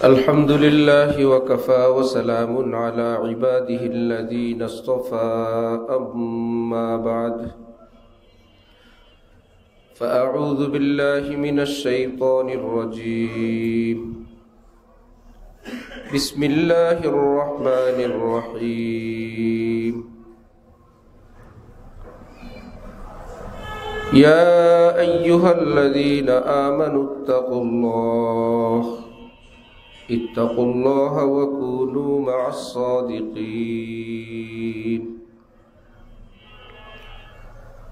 الحمد لله وكفى وسلام على عباده الذين اصطفى أما بعد فأعوذ بالله من الشيطان الرجيم بسم الله الرحمن الرحيم يا أيها الذين آمنوا اتقوا الله وكونوا مع الصادقين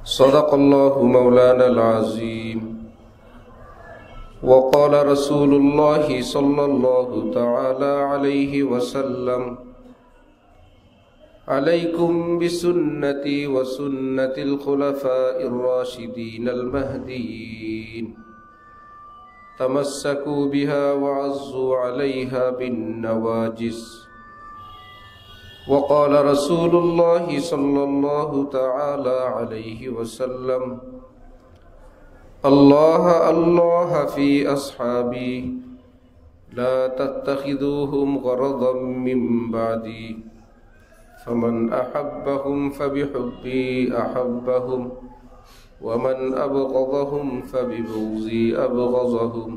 صدق الله مولانا العظيم وقال رسول الله صلى الله تعالى عليه وسلم عليكم بسنتي وسنة الخلفاء الراشدين المهديين تمسكوا بها وعضوا عليها بالنواجذ وقال رسول الله صلى الله تعالى عليه وسلم الله الله في أصحابي لا تتخذوهم غرضا من بعدي فمن أحبهم فبحبي أحبهم ومن أبغضهم فببغضي أبغضهم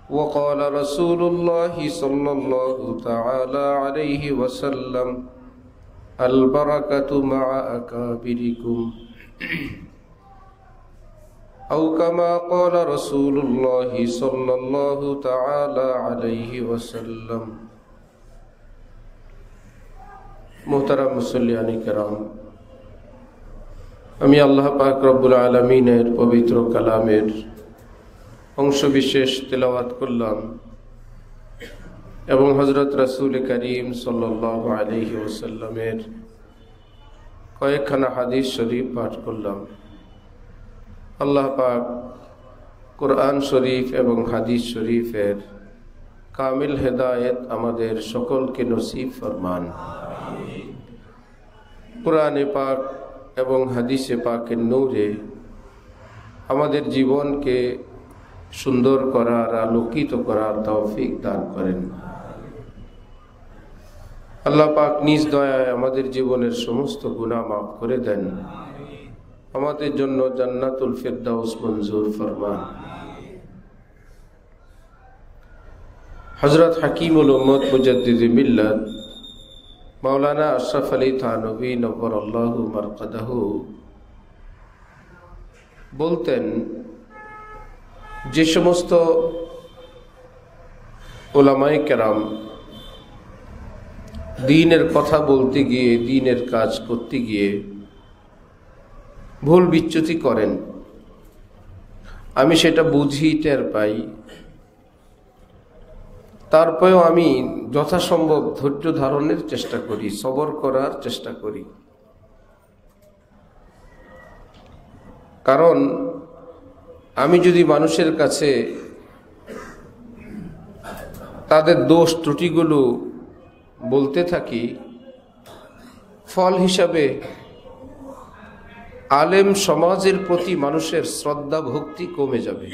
وقال رسول الله صلى الله تعالى عليه وسلم البركة مع أكابركم أو كما قال رسول الله صلى الله تعالى عليه وسلم محترم মুসল্লিয়ান কিরাম, আমি আল্লাহ পাক রব্বুল আলামিনের পবিত্র কালামের অংশ বিশেষ তেলাওয়াত করলাম এবং হযরত রাসূল করিম সাল্লাল্লাহু আলাইহি ওয়াসাল্লামের কয়েকখানা হাদিস শরীফ পাঠ করলাম। আল্লাহ পাক কোরআন শরীফ এবং হাদিস শরীফের কামিল হেদায়েত আমাদের সকলকে নসিব ফরমান। কোরআনে পাক এবং হাদিসে পাকের নূরে আমাদের জীবনকে সুন্দর করার, আলোকিত করার তৌফিক দান করেন। আল্লাহ পাক নিজ দয়ায় আমাদের জীবনের সমস্ত গুনাহ মাফ করে দেন, আমাদের জন্য জান্নাতুল ফিরদাউস মঞ্জুর ফরমান। হযরত হাকিমুল উম্মত মুজাদ্দিদে মিল্লাত মাওলানা আশরাফ আলী থানভী নব্বরাল্লাহু মারকাদাহু বলতেন, যে সমস্ত উলামায়ে কেরাম দ্বীনের কথা বলতে গিয়ে, দ্বীনের কাজ করতে গিয়ে ভুল বিচ্যুতি করেন, আমি সেটা বুঝি, টের পাই। তারপরেও আমি যথাসম্ভব ধৈর্য ধারণের চেষ্টা করি, সবর করার চেষ্টা করি। কারণ আমি যদি মানুষের কাছে তাদের দোষ ত্রুটিগুলো বলতে থাকি, ফল হিসাবে আলেম সমাজের প্রতি মানুষের শ্রদ্ধা ভক্তি কমে যাবে।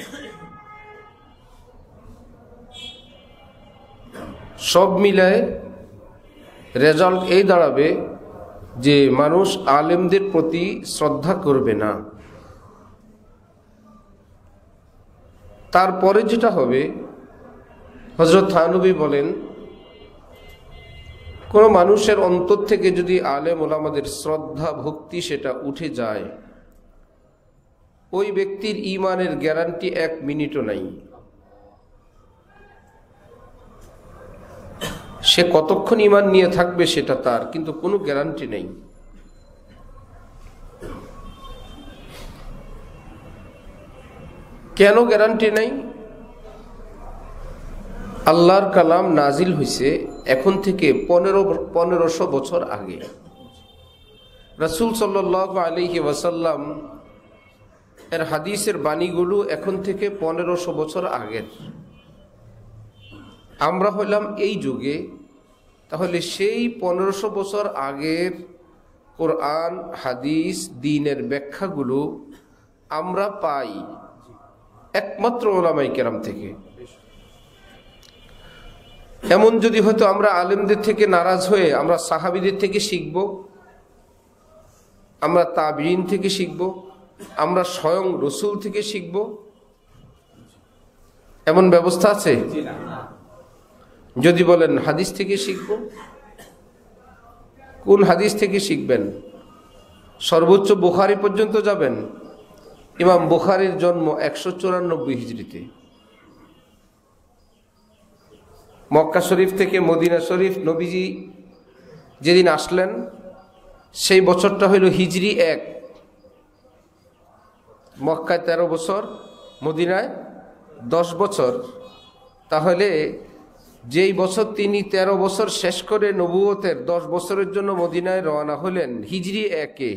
সব মিলায় রেজাল্ট এই দাঁড়াবে যে মানুষ আলেমদের প্রতি শ্রদ্ধা করবে না। তারপরে যেটা হবে, হযরত থানভী বলেন, কোন মানুষের অন্তর থেকে যদি আলেম ওলামাদের শ্রদ্ধা ভক্তি সেটা উঠে যায়, ওই ব্যক্তির ঈমানের গ্যারান্টি 1 মিনিটও নাই। সে কতক্ষণ ঈমান নিয়ে থাকবে সেটা তার, কিন্তু কোনো গ্যারান্টি নেই। কেন গ্যারান্টি নাই? আল্লাহর কালাম নাজিল হয়েছে এখন থেকে 1500 বছর আগে। রাসূল সাল্লাল্লাহু আলাইহি ওয়াসাল্লাম এর হাদিসের বাণীগুলো এখন থেকে 1500 বছর আগের। আমরা হইলাম এই যুগে, তাহলে সেই 1500 বছর আগের কোরআন হাদিস দ্বীনের ব্যাখ্যাগুলো আমরা পাই একমাত্র উলামায়ে কেরাম থেকে। এমন যদি হয়তো আমরা আলেমদের থেকে নারাজ হয়ে আমরা সাহাবীদের থেকে শিখব, আমরা তাবিঈন থেকে শিখব, আমরা স্বয়ং রসুল থেকে শিখব, এমন ব্যবস্থা আছে? যদি বলেন হাদিস থেকে শিখব, কোন হাদিস থেকে শিখবেন? সর্বোচ্চ বুখারী পর্যন্ত যাবেন। ইমাম বুখারীর জন্ম 194 হিজরিতে। মক্কা শরীফ থেকে মদিনা শরীফ নবীজি যেদিন আসলেন সেই বছরটা হইল হিজরি 1। মক্কায় 13 বছর, মদিনায় 10 বছর। তাহলে যেই বছর তিনি 13 বছর শেষ করে নবুয়তের 10 বছরের জন্য মদিনায় রওনা হলেন হিজরি 1-এ,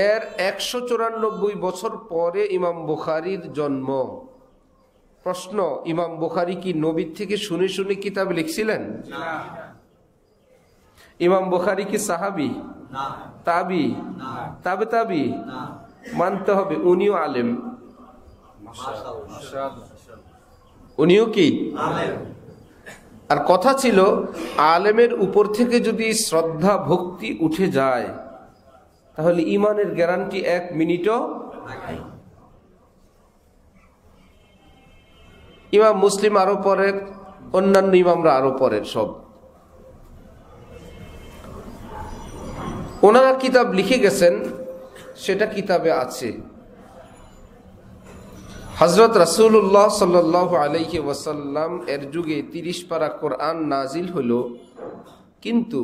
এর 194 বছর পরে ইমাম বুখারীর জন্ম। প্রশ্ন, ইমাম বুখারী কি নবীর থেকে শুনে শুনে কিতাব লিখছিলেন? ইমাম বুখারী কি সাহাবী? তাবি? তাবে তাবি? মানতে হবে উনিও আলেম। উনিও কি আর কথা ছিল, আলেমের উপর থেকে যদি শ্রদ্ধা ভক্তি উঠে যায় তাহলে ইমানের গ্যারান্টি 1 মিনিটও। ইমাম মুসলিম আরো পরের, অন্যান্য ইমামরা আরো পরের, সব ওনারা কিতাব লিখে গেছেন, সেটা কিতাবে আছে। হযরত রাসূলুল্লাহ সাল্লাল্লাহু আলাইহি ওয়াসাল্লাম এর যুগে 30 পারা কোরআন নাজিল হলো, কিন্তু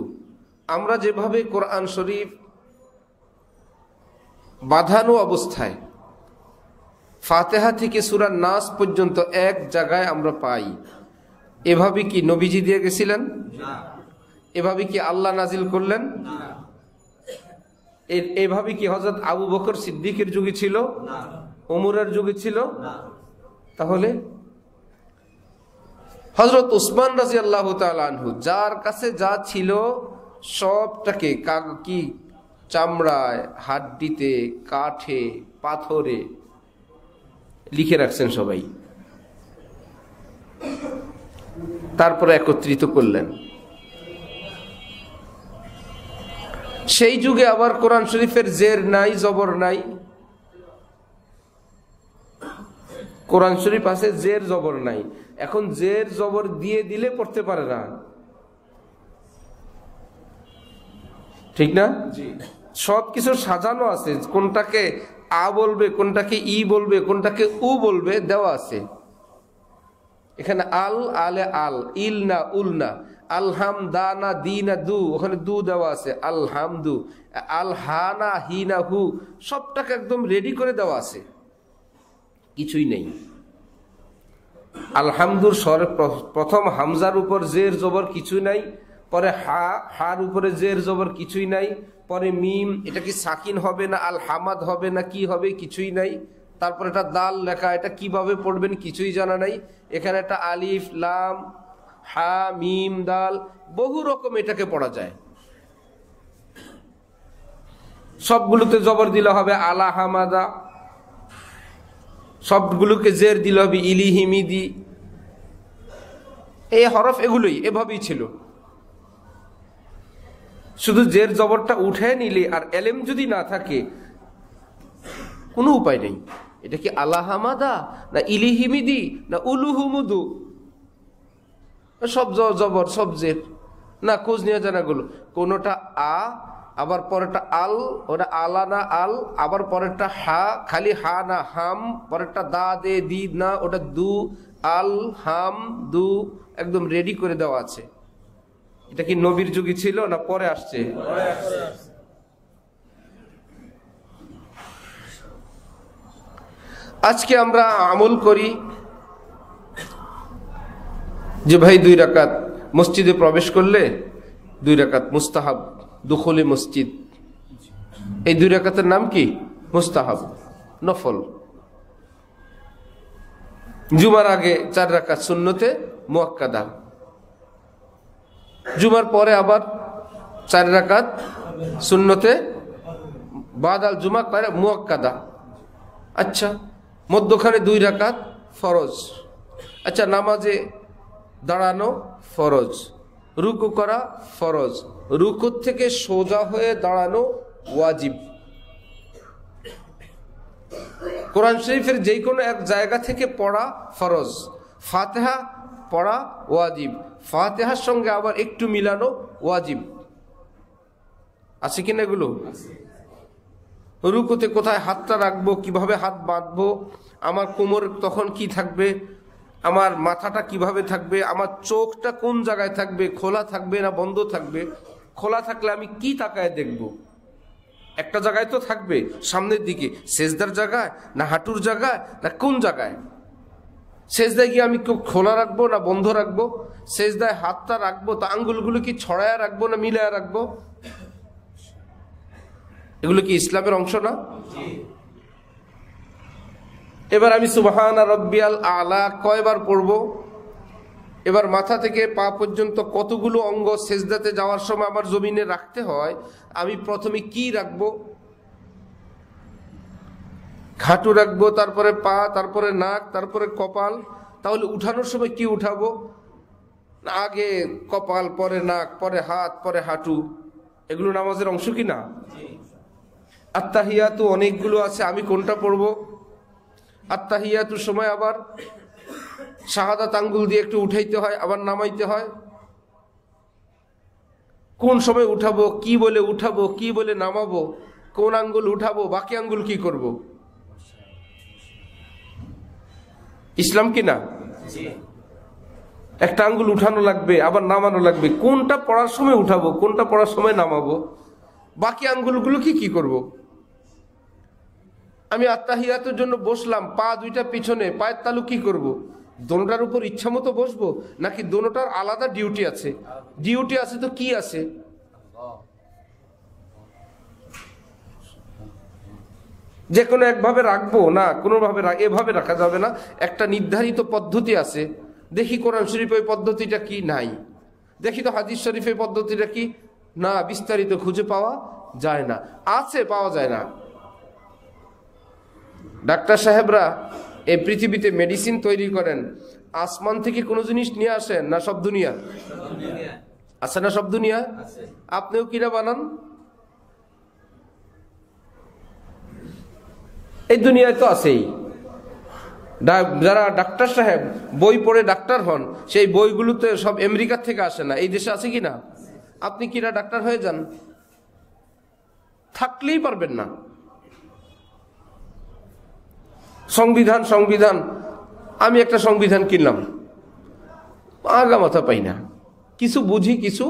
আমরা যেভাবে কোরআন শরীফ বাঁধানো অবস্থায় ফাতিহা থেকে সূরা নাস পর্যন্ত এক জায়গায় আমরা পাই, এভাবে কি নবীজি দিয়ে গেছিলেন? এভাবে কি আল্লাহ নাজিল করলেন? এভাবে কি হযরত আবু বকর সিদ্দিকের যুগে ছিল? ওমরের যুগে ছিল? তাহলে হযরত উসমান রাদিয়াল্লাহু তাআলা আনহু যার কাছে যা ছিল সবটাকে কি চামড়ায়, হাড্ডিতে, কাঠে, পাথরে লিখে রাখছেন সবাই, তারপরে একত্রিত করলেন। সেই যুগে আবার কোরআন শরীফের জের নাই, জবর নাই। কোরআন শরীফ আছে, জের জবর নাই। এখন জের জবর দিয়ে দিলে পড়তে পারে না, ঠিক না? সবকিছু সাজানো আছে, কোনটাকে আ বলবে, কোনটাকে ই বলবে, কোনটাকে উ বলবে, দেওয়া আছে। এখানে আল, আলে আল, ইল না উল না, আলহাম দা না দি না দু, ওখানে দু দেওয়া আছে, আলহামদু। আল হা না হি না হু, সবটাকে একদম রেডি করে দেওয়া আছে, কিছুই নেই। আলহামদুর স্বরে প্রথম হামজার উপর জের জবর কিছুই নাই, পরে হার উপরে জের জবর কিছুই নাই, পরে মিম, এটা কি সাকিন হবে না আল হামাদ হবে না কি হবে, কিছুই নাই। তারপর এটা দাল লেখা, এটা কিভাবে পড়বেন কিছুই জানা নাই। এখানে একটা আলিফ লাম হা মিম দাল, বহু রকম এটাকে পড়া যায়। সবগুলোতে জবর দিলে হবে আলা হামাদা, সবগুলোকে জের দিলে হবে ইলি হিমিদি। এই হরফ এগুলোই এভাবেই ছিল। শুধু জের জবরটা উঠে নিলে আর এলেম যদি না থাকে কোনো উপায় নেই। এটা কি আলা হামাদা না ইলি হিমিদি না উলু হুমুদু, সব জবর সব জের না, খোঁজ নিয়ে জানা গেল কোনটা আ, আবার পরেরটা আল, ওটা আলা না আল, আবার পরেরটা হা, খালি হা না হাম, পরেরটা দা দে দি না, ওটা দু, আল হাম দু, একদম রেডি করে দেওয়া আছে। এটা কি নবীর যুগে ছিল না পরে আসছে? আজকে আমরা আমল করি যে ভাই 2 রাকাত মসজিদে প্রবেশ করলে 2 রাকাত মুস্তাহাব, দুখুলে মসজিদ। এই 2 রাকাতের নাম কি? মুস্তাহাব। নফল। জুমার আগে 4 রাকাত সুন্নতে মুআক্কাদা, জুমার পরে আবার 4 রাকাত সুন্নতে বাদাল জুমা করে মুআক্কাদা। আচ্ছা, মধ্যখানে 2 রাকাত ফরজ। আচ্ছা, নামাজে দাঁড়ানো ফরজ, রুকু করা ফরজ, রুকু থেকে সোজা হয়ে দাঁড়ানো ওয়াজিব। কোরআন শরীফের যে কোনো এক জায়গা থেকে পড়া ফরজ, ফাতিহা পড়া ওয়াজিব, ফাতিহার সঙ্গে আবার একটু মিলানো ওয়াজিব। আছে কিনা এগুলো? রুকুতে কোথায় হাতটা রাখবো, কিভাবে হাত বাঁধবো, আমার কোমর তখন কি থাকবে, আমার মাথাটা কিভাবে থাকবে, আমার চোখটা কোন জায়গায় থাকবে, খোলা থাকবে না বন্ধ থাকবে, খোলা থাকলে আমি কি তাকায় দেখব, একটা জায়গায় তো থাকবে সামনের দিকে, সেজদার জায়গায় না হাঁটুর জায়গায় না কোন জায়গায়, সেজদায় গিয়ে আমি খোলা রাখবো না বন্ধ রাখবো, সেজদায় হাতটা রাখবো তা আঙ্গুলগুলো কি ছড়ায়া রাখবো না মিলায়া রাখবো, এগুলো কি ইসলামের অংশ না? এবার আমি সুবহানা রাব্বিয়াল আলা কয়বার পড়বো, এবার মাথা থেকে পা পর্যন্ত কতগুলো অঙ্গ সেজদাতে যাওয়ার সময় আমার জমিনে রাখতে হয়, আমি প্রথমে কি রাখবো, হাঁটু রাখবো, তারপরে পা, তারপরে নাক, তারপরে কপাল, তাহলে উঠানোর সময় কি উঠাবো, আগে কপাল, পরে নাক, পরে হাত, পরে হাঁটু, এগুলো নামাজের অংশ কি না? আত্তাহিয়াতু অনেকগুলো আছে, আমি কোনটা পড়বো? আত্তাহিয়াতুর সময় আবার শাহাদাত আঙ্গুল দিয়ে একটু উঠাইতে হয়, আবার নামাইতে হয়, কোন সময় উঠাবো, কি বলে উঠাবো, কি বলে নামাবো, কোন আঙ্গুল উঠাবো, বাকি আঙ্গুল কি করব? ইসলাম কি না? একটা আঙ্গুল উঠানো লাগবে, আবার নামানো লাগবে, কোনটা পড়ার সময় উঠাবো, কোনটা পড়ার সময় নামাবো, বাকি আঙ্গুলগুলো কি করব? আমি আত্তাহিয়াতের জন্য বসলাম, পা দুইটা পিছনে, পায়ের তালু কি করব? দোনোটার উপর ইচ্ছা মতো বসবো নাকি দোনোটার আলাদা ডিউটি আছে? ডিউটি আছে তো কি আছে? যে কোনো একভাবে রাখবো না, কোনোভাবে এভাবে রাখা যাবে না, একটা নির্ধারিত পদ্ধতি আছে। দেখি কোরআন শরীফ ওই পদ্ধতিটা কি? নাই। দেখি তো হাদিস শরীফের পদ্ধতিটা কি? না, বিস্তারিত খুঁজে পাওয়া যায় না, আছে পাওয়া যায় না। ডাক্তার সাহেবরা এই পৃথিবীতে মেডিসিন তৈরি করেন, আসমান থেকে কোনো জিনিস নিয়ে আসেন না সব দুনিয়া আছে? না সব দুনিয়া? আপনিও কিনা বানান? এই দুনিয়ায় তো আছেই। যারা ডাক্তার সাহেব বই পড়ে ডাক্তার হন, সেই বইগুলোতে সব আমেরিকা থেকে আসে না, এই দেশে আছে কিনা? আপনি কিনা ডাক্তার হয়ে যান, থাকলেই পারবেন না। সংবিধান, সংবিধান, আমি একটা সংবিধান কিনলাম, আগা মাথা পাই না, কিছু বুঝি কিছু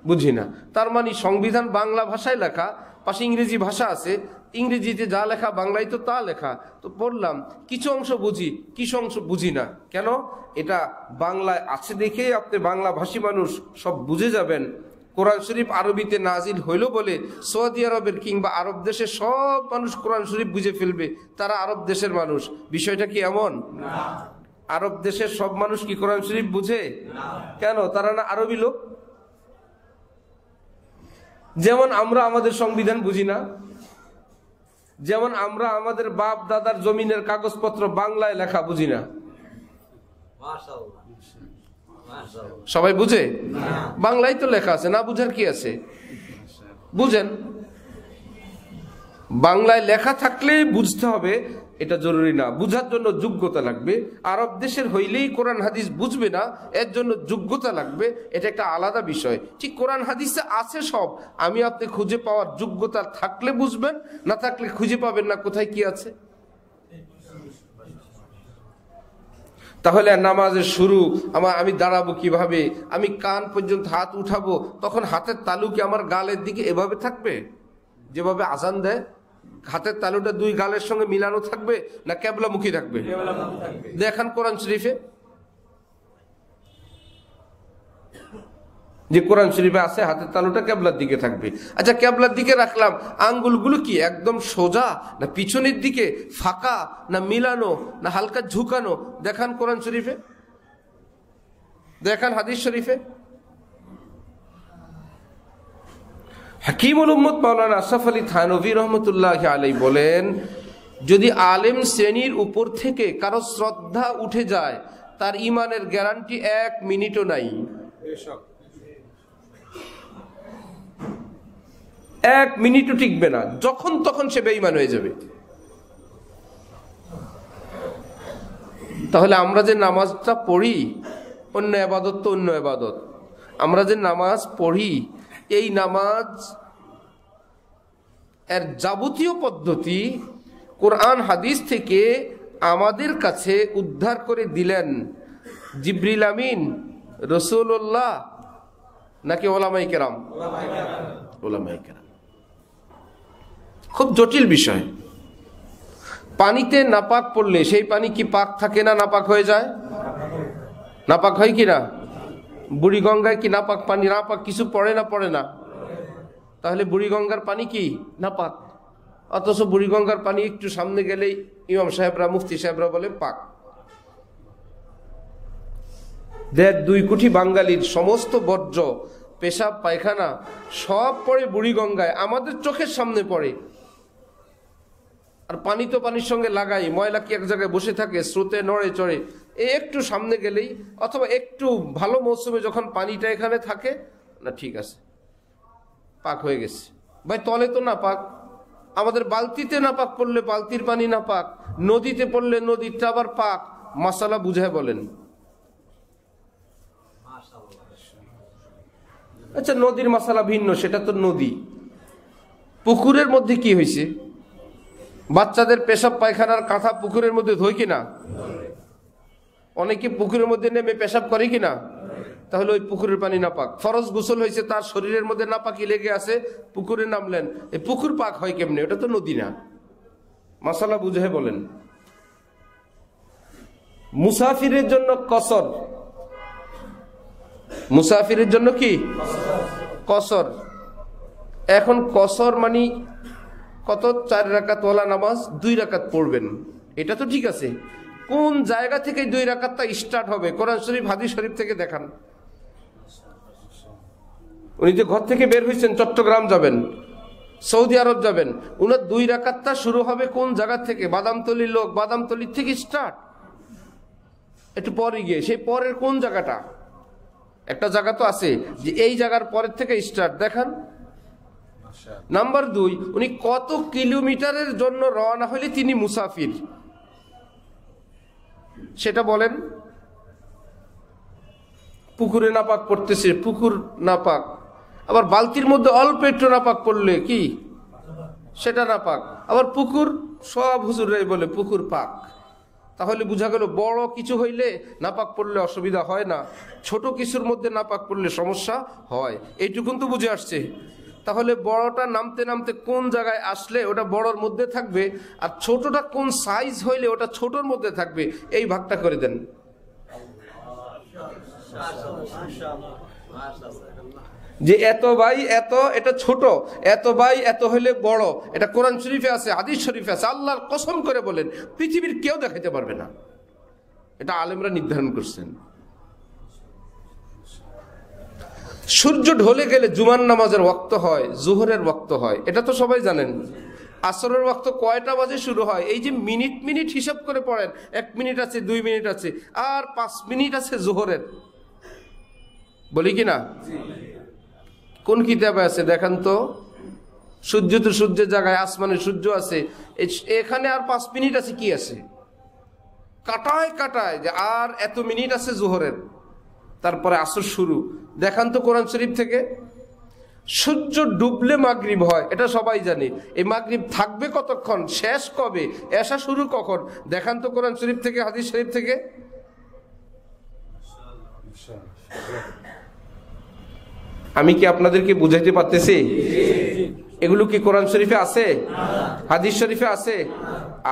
বুঝি না। তার মানে সংবিধান বাংলা ভাষায় লেখা, পাশে ইংরেজি ভাষা আছে, ইংরেজিতে যা লেখা বাংলায় তো তা লেখা, তো পড়লাম, কিছু অংশ বুঝি কিছু অংশ বুঝি না। কেন? এটা বাংলায় আছে দেখে আপনি বাংলা ভাষী মানুষ সব বুঝে যাবেন। কোরআন শরীফ আরবিতে নাজিল হইল বলে সৌদি আরবের কিংবা আরব দেশের সব মানুষ কোরআন শরীফ বুঝে ফেলবে, তারা আরব দেশের মানুষ। বিষয়টা কি এমন? আরব দেশের সব মানুষ কি কোরআন শরীফ বুঝে? কেন? তারা না আরবি লোক। যেমন আমরা আমাদের সংবিধান বুঝি না, যেমন আমরা আমাদের বাপ দাদার জমিনের কাগজপত্র বাংলায় লেখা বুঝি না। সবাই বুঝে? বাংলায় তো লেখা আছে, না বুঝার কি আছে? বুঝেন। বাংলায় লেখা থাকলে বুঝতে হবে এটা জরুরি না, বুঝার জন্য যোগ্যতা লাগবে। আরব দেশের হইলেই কোরআন হাদিস বুঝবে না, এর জন্য যোগ্যতা লাগবে, এটা একটা আলাদা বিষয়। ঠিক কোরআন হাদিসে আছে সব, আমি আপনি খুঁজে পাওয়ার যোগ্যতা থাকলে বুঝবেন, না থাকলে খুঁজে পাবেন না কোথায় কি আছে। তাহলে নামাজের শুরু, আমি দাঁড়াবো কিভাবে, আমি কান পর্যন্ত হাত উঠাবো, তখন হাতের তালু কি আমার গালের দিকে এভাবে থাকবে যেভাবে আজান দেয়? হাতের তালুটা দুই গালের সঙ্গে মিলানো থাকবে না কেবলামুখী থাকবে? দেখান কোরআন শরীফে। যে কোরআন শরীফে আছে হাতের তালুটা কেবলার দিকে থাকবে। আচ্ছা, কেবলার দিকে রাখলাম, আঙ্গুলগুলো কি একদম সোজা না পিছনের দিকে, ফাঁকা না মিলানো না হালকা ঝুঁকানো? দেখান কোরআন শরীফে, দেখান হাদিস শরীফে। হাকিমুল উম্মত মাওলানা আশরাফ আলী থানভী রহমতুল্লাহ আলাইহি বলেন, যদি আলেম শ্রেণীর উপর থেকে কারো শ্রদ্ধা উঠে যায়, তার ইমানের গ্যারান্টি 1 মিনিটও নাই। 1 মিনিটও টিকবে না, যখন তখন সে বেঈমান হয়ে যাবে। তাহলে আমরা যে নামাজটা পড়ি, অন্য ইবাদত তো অন্য ইবাদত, আমরা যে নামাজ পড়ি, এই নামাজ এর যাবতীয় পদ্ধতি কোরআন হাদিস থেকে আমাদের কাছে উদ্ধার করে দিলেন জিবরিল আমিন, রাসূলুল্লাহ, নাকি ওলামায়ে কেরাম? ওলামায়ে কেরাম। খুব জটিল বিষয়। পানিতে নাপাক পড়লে সেই পানি কি পাক থাকে না নাপাক হয়ে যায়? নাপাক হয় কি না? বুড়িগঙ্গায় কি নাপাক পানি? নাপাক কিছু পড়ে না? পড়ে না। তাহলে বুড়িগঙ্গার পানি কি নাপাক? অথচ বুড়িগঙ্গার পানি একটু সামনে গেলেই ইমাম সাহেবরা, মুফতি সাহেবরা বলে পাক। 1.5 কোটি বাঙালির সমস্ত বর্জ্য, পেশাব, পায়খানা সব পড়ে বুড়িগঙ্গায়, আমাদের চোখের সামনে পড়ে। আর পানি তো পানির সঙ্গে লাগাই, ময়লা কি এক জায়গায় বসে থাকে, স্রোতে নড়ে চড়ে, এই একটু সামনে গেলেই, অথবা একটু ভালো মৌসুমে যখন পানিটা এখানে থাকে না, ঠিক আছে, পাক হয়ে গেছে। ভাই, তলে তো না পাক। আমাদের বালতিতে না পাক পড়লে বালতির পানি না পাক, নদীতে পড়লে নদীটা আবার পাক। মাসালা বুঝায় বলেন। আচ্ছা, নদীর মাসালা ভিন্ন, সেটা তো নদী। পুকুরের মধ্যে কি হয়েছে? বাচ্চাদের পেশাব পায়খানার কাঁথা পুকুরের মধ্যে ধোয় কিনা? অনেকে পুকুরের মধ্যে নেমে পেশাব করে কিনা? তাহলে ওই পুকুরের পানি নাপাক। ফরজ গোসল হয়েছে, তার শরীরের মধ্যে নাপাকি লেগে আছে, পুকুরে নামলেন, এই পুকুর পাক হয় কেমনে? ওটা তো নদী না। মাসালা বুঝে বলেন। মুসাফিরের জন্য কসর, মুসাফিরের জন্য কি কসর? এখন কসর মানে কত? 4 রাকাত ওয়ালা নামাজ 2 রাকাত পড়বেন, এটা তো ঠিক আছে। কোন জায়গা থেকে 2 রাকাতটা স্টার্ট হবে? কোরআন শরীফ, হাদিস শরীফ থেকে দেখান। উনি যে ঘর থেকে বের হয়েছেন, চট্টগ্রাম যাবেন, সৌদি আরব যাবেন, উনার 2 রাকাতটা শুরু হবে কোন জায়গা থেকে? বাদামতলির লোক, বাদামতলির থেকে স্টার্ট। একটু পরে গিয়ে সেই পরের কোন জায়গাটা? একটা জায়গা তো আছে যে এই জায়গার পরের থেকে স্টার্ট, দেখান। নাম্বার 2, উনি কত কিলোমিটারের জন্য রওনা হলে তিনি মুসাফির, সেটা বলেন। পুকুরে নাপাক পড়তেছে, পুকুর নাপাক। আবার বালতির মধ্যে অল্প একটু নাপাক পড়লে কি সেটা নাপাক। আবার পুকুর, সব হুজুররাই বলে পুকুর পাক। তাহলে বোঝা গেল বড় কিছু হইলে নাপাক পড়লে অসুবিধা হয় না, ছোট কিছুর মধ্যে নাপাক পড়লে সমস্যা হয়। এইটুকুন তো বুঝে আসছে। তাহলে বড়টা নামতে নামতে কোন জায়গায় আসলে ওটা বড়র মধ্যে থাকবে, আর ছোটটা কোন সাইজ হইলে ওটা ছোটর মধ্যে থাকবে, এই ভাগটা করে দেন। যে এত বাই এত, এটা ছোট, এত বাই এত হইলে বড়, এটা কোরআন শরীফে আছে, হাদিস শরীফে আছে। আল্লাহর কসম করে বলেন, পৃথিবীর কেউ দেখাইতে পারবে না। এটা আলেমরা নির্ধারণ করছেন। সূর্য ঢলে গেলে জুমার নামাজের ওয়াক্ত হয়, জোহরের ওয়াক্ত হয়, এটা তো সবাই জানেন। আসরের ওয়াক্ত কয়টা বাজে শুরু হয়? এই যে মিনিট মিনিট হিসাব করে পড়েন, 1 মিনিট আছে, 2 মিনিট আছে, আর 5 মিনিট আছে জোহরের, বলি কি না? কোন কিতাবে আছে দেখান তো? সূর্য তো সূর্যের জায়গায়, আসমানে সূর্য আছে, এখানে আর 5 মিনিট আছে, কি আছে? কাটায় কাটায় যে আর এত মিনিট আছে জোহরের, তারপরে আসর শুরু। দেখান তো কোরআন শরীফ থেকে। সূর্য ডুবলে মাগরিব হয়, এটা সবাই জানে। এই মাগরিব থাকবে কতক্ষণ, শেষ কবে, এশা শুরু কখন? দেখান তো কোরআন শরীফ থেকে, হাদিস শরীফ থেকে। আমি কি আপনাদেরকে বুঝাইতে পারতেছি? এগুলো কি কোরআন শরীফে আছে? হাদিস শরীফে আছে?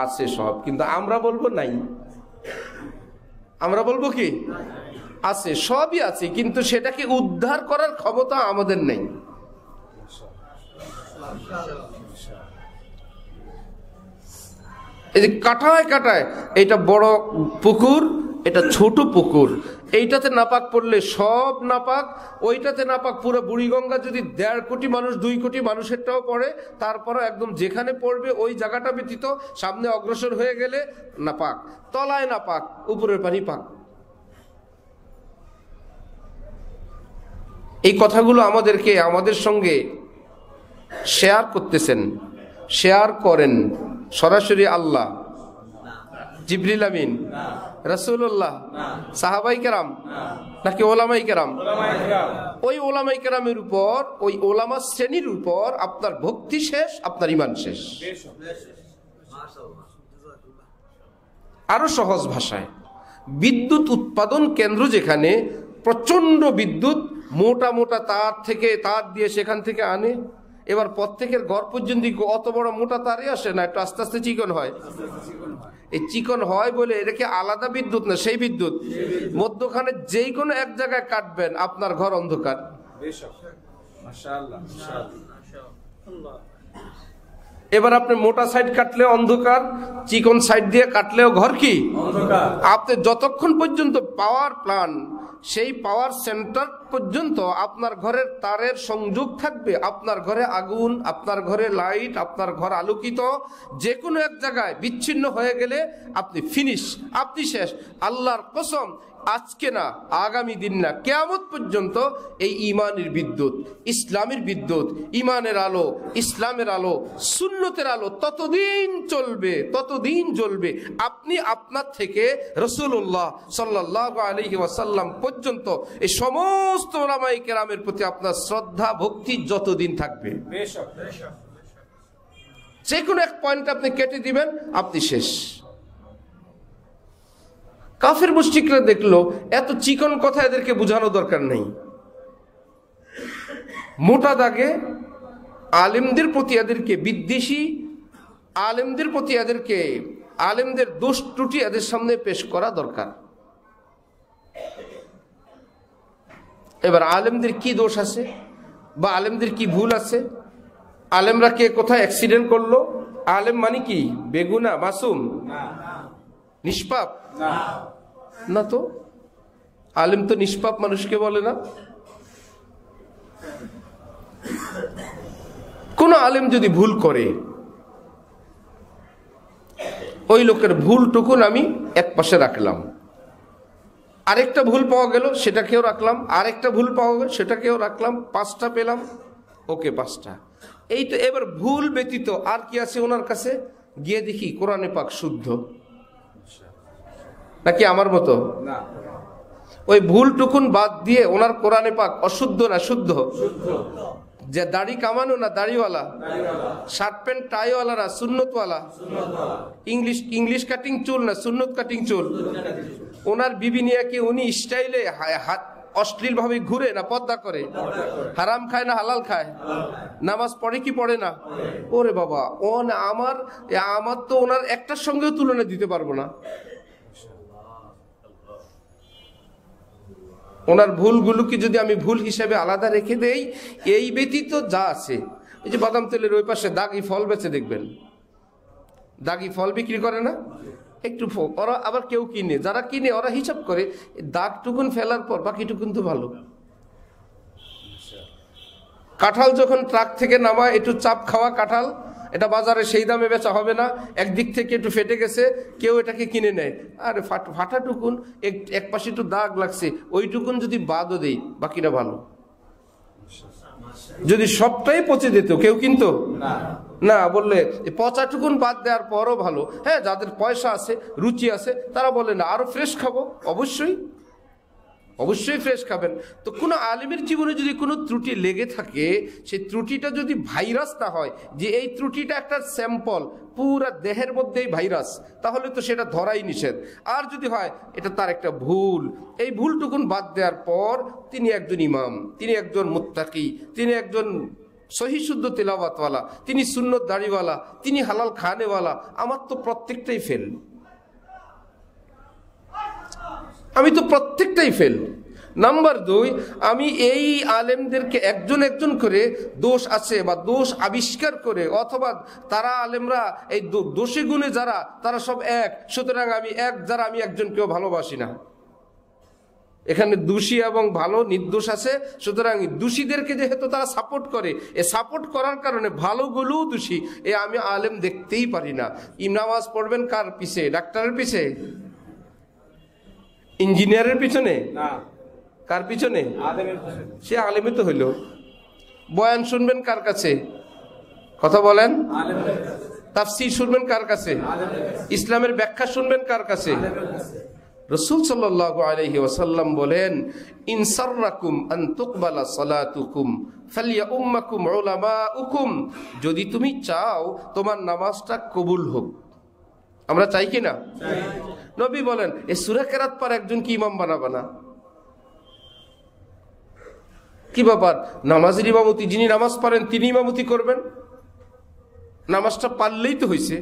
আছে সব, কিন্তু আমরা বলবো নাই। আমরা বলবো কি আছে, সবই আছে, কিন্তু সেটাকে উদ্ধার করার ক্ষমতা আমাদের নেই। এই যে কাটায় কাটায়, এটা বড় পুকুর, এটা ছোট পুকুর, এইটাতে নাপাক পড়লে সব নাপাক, ওইটাতে নাপাক পুরো বুড়িগঙ্গা যদি 1.5 কোটি মানুষ 2 কোটি মানুষেরটাও পড়ে, তারপরও একদম যেখানে পড়বে ওই জায়গাটা ব্যতীত সামনে অগ্রসর হয়ে গেলে নাপাক, তলায় নাপাক, উপরের পানি পাক। এই কথাগুলো আমাদেরকে আমাদের সঙ্গে শেয়ার করতেছেন, শেয়ার করেন সরাসরি আল্লাহ, জিবরিল আমিন, রাসূলুল্লাহ, সাহাবাই কেরাম, নাকি ওলামাই কেরাম? ওই ওলামাই কেরামের উপর, ওই ওলামা শ্রেণীর উপর আপনার ভক্তি শেষ, আপনার ঈমান শেষ। আরো সহজ ভাষায়, বিদ্যুৎ উৎপাদন কেন্দ্র যেখানে প্রচন্ড বিদ্যুৎ মোটা মোটা তার দিয়ে সেখান থেকে আনে, এবার প্রত্যেকের ঘর পর্যন্ত অত বড় মোটা তারে আসে না, একটু আস্তে আস্তে চিকন হয়। এই চিকন হয় বলে এটাকে আলাদা বিদ্যুৎ না, সেই বিদ্যুৎ মধ্যখানে যেই কোনো এক জায়গায় কাটবেন আপনার ঘর অন্ধকার। এবার আপনি মোটা সাইড কাটলে অন্ধকার, চিকন সাইড দিয়ে কাটলেও ঘর কি অন্ধকার। আপনি যতক্ষণ পর্যন্ত পাওয়ার প্ল্যান, সেই পাওয়ার সেন্টার পর্যন্ত আপনার ঘরের তারের সংযোগ থাকবে, আপনার ঘরে আগুন, আপনার ঘরে লাইট, আপনার ঘর আলোকিত, যে কোনো এক জায়গায় বিচ্ছিন্ন হয়ে গেলে আপনি ফিনিশ, আপনি শেষ। আল্লাহর কসম, আজকে না, আগামী দিন না, কিয়ামত পর্যন্ত এই ঈমানের বিদ্যুৎ, ইসলামের বিদ্যুৎ, ঈমানের আলো, ইসলামের আলো, সুন্নতের আলো ততদিন চলবে, ততদিন জ্বলবে। আপনি আপনার থেকে রাসূলুল্লাহ সাল্লাল্লাহু আলাইহি ওয়াসাল্লাম পর্যন্ত এই সমস্ত উলামায়ে কেরামের প্রতি আপনার শ্রদ্ধা ভক্তি যতদিন থাকবে, যে কোনো এক পয়েন্ট আপনি কেটে দিবেন, আপনি শেষ। কাফের মুশরিকরা দেখলো এত চিকন কথা এদেরকে বোঝানো দরকার নেই, মোটা দাগে আলেমদের প্রতি এদেরকে বিদ্বেষী, আলেমদের প্রতি এদেরকে, আলেমদের দোষ ত্রুটি এদের সামনে পেশ করা দরকার। এবার আলেমদের কি দোষ আছে বা আলেমদের কি ভুল আছে, আলেমরা কে কোথায় অ্যাক্সিডেন্ট করলো, আলেম মানে কি বেগুনা, মাসুম, নিষ্পাপ? না তো, আলেম তো নিষ্পাপ মানুষকে বলে না। কোন আলেম যদি ভুল করে, ওই লোকের ভুলটুকুন আমি এক পাশে রাখলাম, আরেকটা ভুল পাওয়া গেল সেটাকেও রাখলাম, আরেকটা ভুল পাওয়া গেল সেটাকেও রাখলাম, 5টা পেলাম, ওকে 5টা। এই তো, এবার ভুল ব্যতীত আর কি আছে ওনার কাছে? গিয়ে দেখি কোরআনে পাক শুদ্ধ নাকি আমার মতো? ওই ভুলটুকুন বাদ দিয়ে ওনার কোরআনে পাক অশুদ্ধ না শুদ্ধ? যে দাড়ি কামানো না দাড়িওয়ালা, শার্ট প্যান্ট টাইওয়ালা না সুন্নতওয়ালা, ইংলিশ কাটিং চুল না সুন্নত কাটিং চুল, ওনার বিবি নিয়ে কি উনি স্টাইলে অশ্লীল ভাবে ঘুরে না পর্দা করে, হারাম খায় না হালাল খায়, নামাজ পড়ে কি পড়ে না? ওরে বাবা, ও না, আমার তো ওনার একটার সঙ্গেও তুলনা দিতে পারবো না। ওনার ভুলগুলোকে যদি আমি ভুল হিসেবে আলাদা রেখে দেই, এই ব্যতীত যা আছে, এই যে বাদাম তেলের ওই পাশে দাগি ফল বেচে দেখবেন, দাগি ফল বিক্রি করে না, একটু ওরা আবার কেউ কিনে, যারা কিনে ওরা হিসাব করে দাগটুকুন ফেলার পর বাকিটুকুন তো ভালো। কাঁঠাল যখন ট্রাক থেকে নামায়, একটু চাপ খাওয়া কাঁঠাল, এটা বাজারে সেই দামে বেচা হবে না, একদিক থেকে একটু ফেটে গেছে, কেউ এটাকে কিনে নেয়, আরে ফাটাটুকুন এক পাশে একটু দাগ লাগছে, ওইটুকুন যদি বাদও দেই বাকিটা ভালো। যদি সবটাই পচে যেত কেউ কিনতো না, বললে পচাটুকুন বাদ দেওয়ার পরও ভালো। হ্যাঁ, যাদের পয়সা আছে, রুচি আছে, তারা বলে না আরো ফ্রেশ খাবো, অবশ্যই ফ্রেশ খাবেন। তো কোনো আলেমের জীবনে যদি কোনো ত্রুটি লেগে থাকে, সেই ত্রুটিটা যদি ভাইরাস না হয়, যে এই ত্রুটিটা একটা স্যাম্পল, পুরা দেহের মধ্যেই ভাইরাস, তাহলে তো সেটা ধরাই নিষেধ। আর যদি হয় এটা তার একটা ভুল, এই ভুলটুকুন বাদ দেওয়ার পর তিনি একজন ইমাম, তিনি একজন মুত্তাকি, তিনি একজন সহি শুদ্ধ তেলাওয়াতওয়ালা, তিনি সুন্নত দাড়িওয়ালা, তিনি হালাল খানেওয়ালা, আমার তো প্রত্যেকটাই ফেল। আমি তো প্রত্যেকটাই ফেল। নাম্বার 2, আমি এই আলেমদেরকে একজন একজন করে দোষ আছে বা দোষ আবিষ্কার করে, অথবা তারা আলেমরা এই দোষী গুণে যারা তারা সব এক, সুতরাং আমি এক যারা আমি একজনকেও ভালোবাসি না। এখানে দোষী এবং ভালো নির্দোষ আছে, সুতরাং দোষীদেরকে যেহেতু তারা সাপোর্ট করে, এ সাপোর্ট করার কারণে ভালোগুলোও দোষী, এ আমি আলেম দেখতেই পারি না। নামাজ পড়বেন কার পিছে? ডাক্তারের পিছে? ইঞ্জিনিয়ারের পিছনে? কার পিছনে? সে আলেমই তো হইল। বয়ান শুনবেন কার কাছে? কথা বলেন। তাফসীর শুনবেন কার কাছে? ইসলামের ব্যাখ্যা শুনবেন কার কাছে? রাসূল সাল্লাল্লাহু আলাইহি ওয়াসাল্লাম বলেন, ইনসাররাকুম আন তুকবালা সালাতুকুম ফালিয়াউম্মাকুম উলামাউকুম। যদি তুমি চাও তোমার নামাজটা কবুল হোক, আমরা চাই কি না? নবী বলেন, এই সূরা কেরাত পার একজন কি ইমাম বানাবা না? কি ব্যাপার? নামাজের ইমামতি, যিনি নামাজ পড়েন তিনি ইমামতি করবেন? নামাজটা পারলেই তো হয়েছে।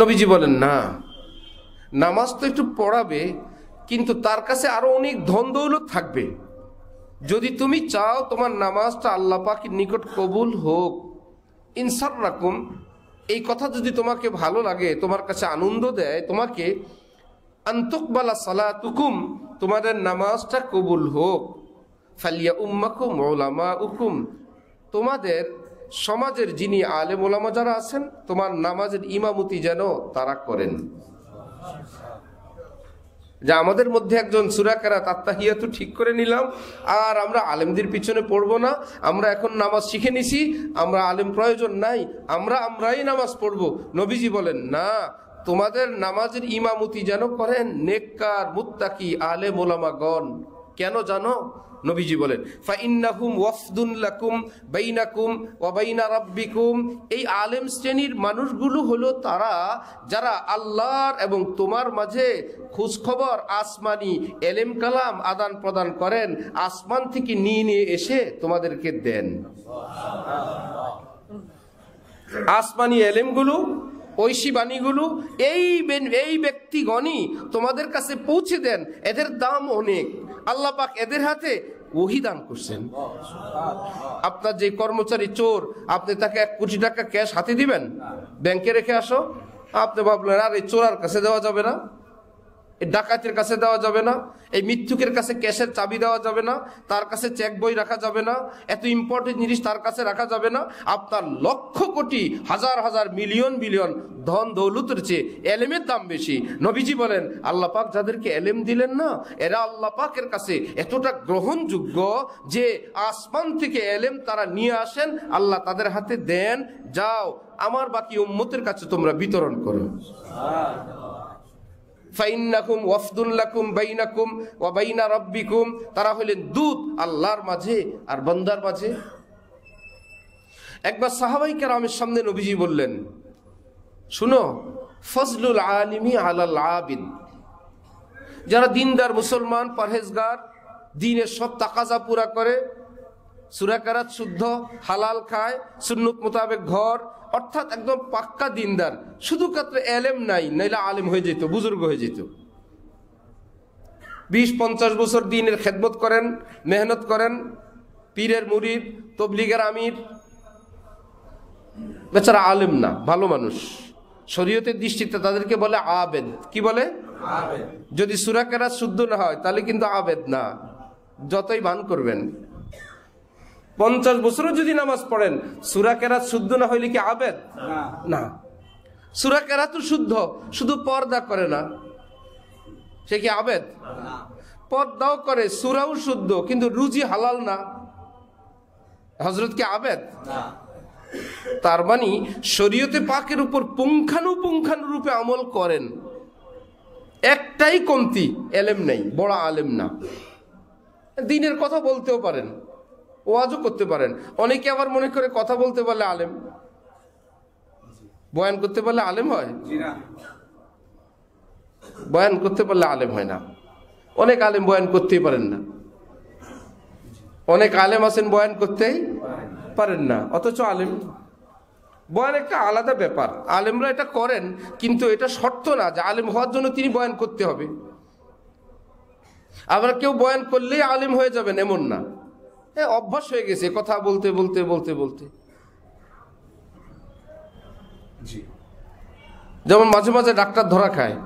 নবীজি বলেন, না, নামাজ তো একটু পড়াবে, কিন্তু তার কাছে আরো অনেক ধন দৌলত থাকবে। যদি তুমি চাও তোমার নামাজটা আল্লাহ পাকের নিকট কবুল হোক, ইনসাররাকুম, এই কথা যদি তোমাকে ভালো লাগে, তোমার কাছে আনন্দ দেয়, তোমাকে আনতুকবালা সালাতুকুম, তোমাদের নামাজটা কবুল হোক, ফালিয়াউম্মাকুম উলামাউকুম, তোমাদের সমাজের যিনি আলেম ওলামা যারা আছেন, তোমার নামাজের ইমামতি যেন তারা করেন। যে আমাদের মধ্যে একজন সূরা কেরাত আত্তাহিয়াতু ঠিক করে নিলাম, আর আমরা আলেমদের পিছনে পড়বো না, আমরা এখন নামাজ শিখে নিছি, আমরা আলেম প্রয়োজন নাই, আমরাই নামাজ পড়বো। নবীজি বলেন, না, তোমাদের নামাজের ইমামতি যেন করেন নেককার মুত্তাকি আলেম ওলামাগণ। কেন জানো? নবীজি বলেন, ফাইন্নাহুম ওয়াফদুন লাকুম বাইনাকুম ওয়া বাইনা রাব্বিকুম। এই আলেম শ্রেণীর মানুষগুলো হলো তারা যারা আল্লাহর এবং তোমার মাঝে খোঁজ খবর, আসমানি এলেম কালাম আদান প্রদান করেন, আসমান থেকে নিয়ে এসে তোমাদেরকে দেন। আসমানি এলেমগুলো, ঐশী বাণীগুলো এই ব্যক্তিগণই তোমাদের কাছে পৌঁছে দেন। এদের দাম অনেক, আল্লাহ পাক এদের হাতে ওহী দান করছেন। আপনার যে কর্মচারী চোর, আপনি তাকে 1 কোটি টাকা ক্যাশ হাতে দিবেন, ব্যাংকে রেখে আসো, আপনি ভাবলেন আর এই চোরার কাছে দেওয়া যাবে না, এই ডাকাতের কাছে দেওয়া যাবে না, এই মিথ্যুকের কাছে ক্যাশের চাবি দেওয়া যাবে না, তার কাছে চেক বই রাখা যাবে না, এত ইম্পর্টেন্ট জিনিস তার কাছে রাখা যাবে না। আপনার লক্ষ কোটি, হাজার হাজার, মিলিয়ন বিলিয়ন ধন দৌলতের চেয়ে এলেমের দাম বেশি। নবীজি বলেন, আল্লাহ পাক যাদেরকে এলেম দিলেন না, এরা আল্লাহ পাকের কাছে এতটা গ্রহণযোগ্য যে আসমান থেকে এলেম তারা নিয়ে আসেন, আল্লাহ তাদের হাতে দেন, যাও আমার বাকি উম্মতের কাছে তোমরা বিতরণ করো। ফাইন্নাকুম ওয়াফদুন লাকুম বাইনাকুম ওয়া বাইনা রাব্বিকুম, তারা হলেন দূত আল্লাহর মাঝে আর বান্দার মাঝে। একবার সাহাবায়ে কেরামের সামনে নবীজি বললেন, শুনো, ফজলুল আলিমি আলাল আবিদ, যারা দিনদার মুসলমান, পরহেজগার, দ্বীনের সব তাকাজা পুরা করে, সূরা কেরাত শুদ্ধ, হালাল খায়, সুন্নত মোতাবেক ঘর, অর্থাৎ একদম পাক্কা দিনদার, শুধু মাত্র এলেম নাই, নাইলে আলেম হয়ে যেত, বুজুর্গ হয়ে যেত। 20-50 বছর দ্বীনের খেদমত করেন, মেহনত করেন, পীরের মুরিদ, তবলিগের আমির, বেচারা আলেম না, ভালো মানুষ। শরীয়তের দৃষ্টিতে তাদেরকে বলে আবেদ। কি বলে? আবেদ। যদি সূরা কেরাত শুদ্ধ না হয় তাহলে কিন্তু আবেদ না, যতই ভান করবেন। 50 বছরও যদি নামাজ পড়েন, সূরা কেরাত শুদ্ধ না হইলে কি আবেদ? না। সূরা কেরাত শুদ্ধ, শুধু পর্দা করে না, সে কি আবেদ? পর্দাও করে, সূরাও শুদ্ধ, কিন্তু রুজি হালাল না, হযরত কি আবেদ? তার মানে শরীয়তে পাকের উপর পুঙ্খানুপুঙ্খানুরূপে আমল করেন, একটাই কমতি, এলেম নেই, বড় আলেম না। দ্বীনের কথা বলতেও পারেন, ওয়াজও করতে পারেন। অনেকে আবার মনে করে কথা বলতে পারলে আলেম, বয়ান করতে পারলে আলেম হয়? বয়ান করতে পারলে আলেম হয় না। অনেক আলেম বয়ান করতেই পারেন না, অনেক আলেম আছেন বয়ান করতেই পারেন না, অথচ আলেম। বয়ান একটা আলাদা ব্যাপার, আলেমরা এটা করেন, কিন্তু এটা শর্ত না যে আলেম হওয়ার জন্য তিনি বয়ান করতে হবে। আবার কেউ বয়ান করলেই আলেম হয়ে যাবেন এমন না, অভ্যাস হয়ে গেছে কথা বলতে বলতে বলতে বলতে। যেমন মাঝে মাঝে ডাক্তার ধরা খায়,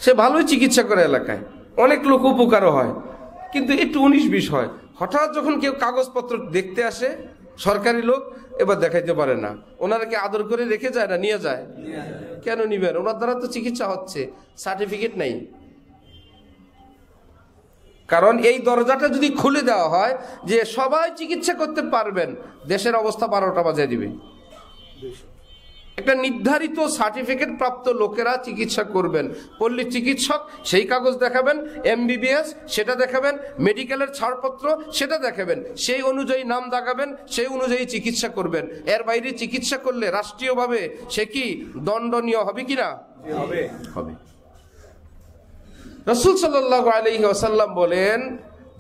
সে ভালোই চিকিৎসা করে এলাকায়, অনেক লোক উপকারও হয়, কিন্তু একটু 19-20 হয়। হঠাৎ যখন কেউ কাগজপত্র দেখতে আসে, সরকারি লোক, এবার দেখাইতে পারে না। ওনারা কি আদর করে রেখে যায় না নিয়ে যায়? কেন নিবেন? ওনার দ্বারা তো চিকিৎসা হচ্ছে, সার্টিফিকেট নাই। কারণ এই দরজাটা যদি খুলে দেওয়া হয় যে সবাই চিকিৎসা করতে পারবেন, দেশের অবস্থা 12টা বাজিয়ে দিবে। একটা নির্ধারিত সার্টিফিকেট প্রাপ্ত লোকেরা চিকিৎসা করবেন। পল্লী চিকিৎসক সেই কাগজ দেখাবেন, MBBS সেটা দেখাবেন, মেডিকেলের ছাড়পত্র সেটা দেখাবেন, সেই অনুযায়ী নাম দাগাবেন, সেই অনুযায়ী চিকিৎসা করবেন। এর বাইরে চিকিৎসা করলে রাষ্ট্রীয়ভাবে সে কি দণ্ডনীয় হবে কিনা? হবে। রাসূল সাল্লাল্লাহু আলাইহি ওয়াসাল্লাম বলেন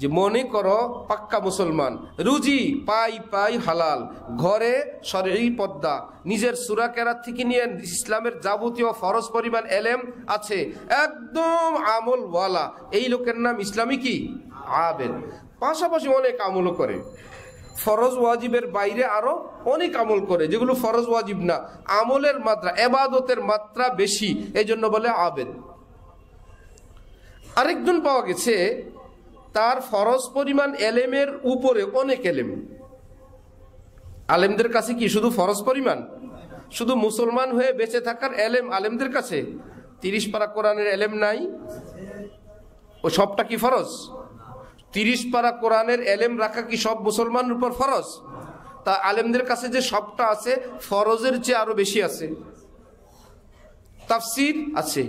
যে মনে করো পাক্কা মুসলমান, রুজি পাই পাই হালাল, ঘরে শরঈ পর্দা, নিজের সূরা কেরাত থেকে নিয়ে ইসলামের যাবতীয় ফরজ পরিমাণ এলেম আছে, একদম আমলওয়ালা, এই লোকের নাম ইসলামী কি? আবেদ। পাশাপাশি অনেক আমলও করে, ফরজ ওয়াজিবের বাইরে আরো অনেক আমল করে, যেগুলো ফরজ ওয়াজিব না, আমলের মাত্রা, ইবাদতের মাত্রা বেশি, এই জন্য বলে আবেদ। আরেকজন পাওয়া গেছে তার ফরজ পরিমাণ এলেমের উপরে অনেক এলেম। আলেমদের কাছে কি শুধু ফরজ পরিমাণ? শুধু মুসলমান হয়ে বেঁচে থাকার এলেম আলেমদের কাছে? 30 পারা কোরআনের এলেম নাই? ও সবটা কি ফরজ? 30 পারা কোরআনের এলেম রাখা কি সব মুসলমানের উপর ফরজ? তা আলেমদের কাছে যে সবটা আছে, ফরজের চেয়ে আরো বেশি আছে। তাফসীর আছে,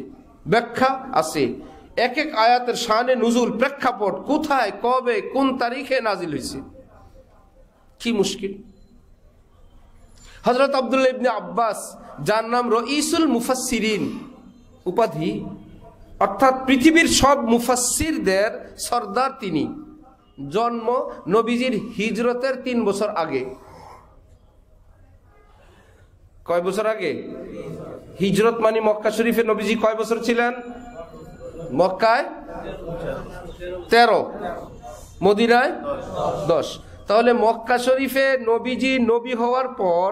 ব্যাখ্যা আছে, এক এক আয়াতের শানে নুজুল, প্রেক্ষাপট, কোথায় কবে কোন তারিখে নাজিল হয়েছে, কি মুশকিল। হযরত আব্দুল্লাহ ইবনে আব্বাস, যার নাম রঈসুল মুফাসসিরিন উপাধি, অর্থাৎ পৃথিবীর সব মুফাসসিরদের সর্দার তিনি, জন্ম নবীজির হিজরতের 3 বছর আগে। কয় বছর আগে? হিজরত মানে মক্কা শরীফে নবীজি কয় বছর ছিলেন? মক্কায় 13, মদিনায় 10। তাহলে মক্কা শরীফে নবীজি নবী হওয়ার পর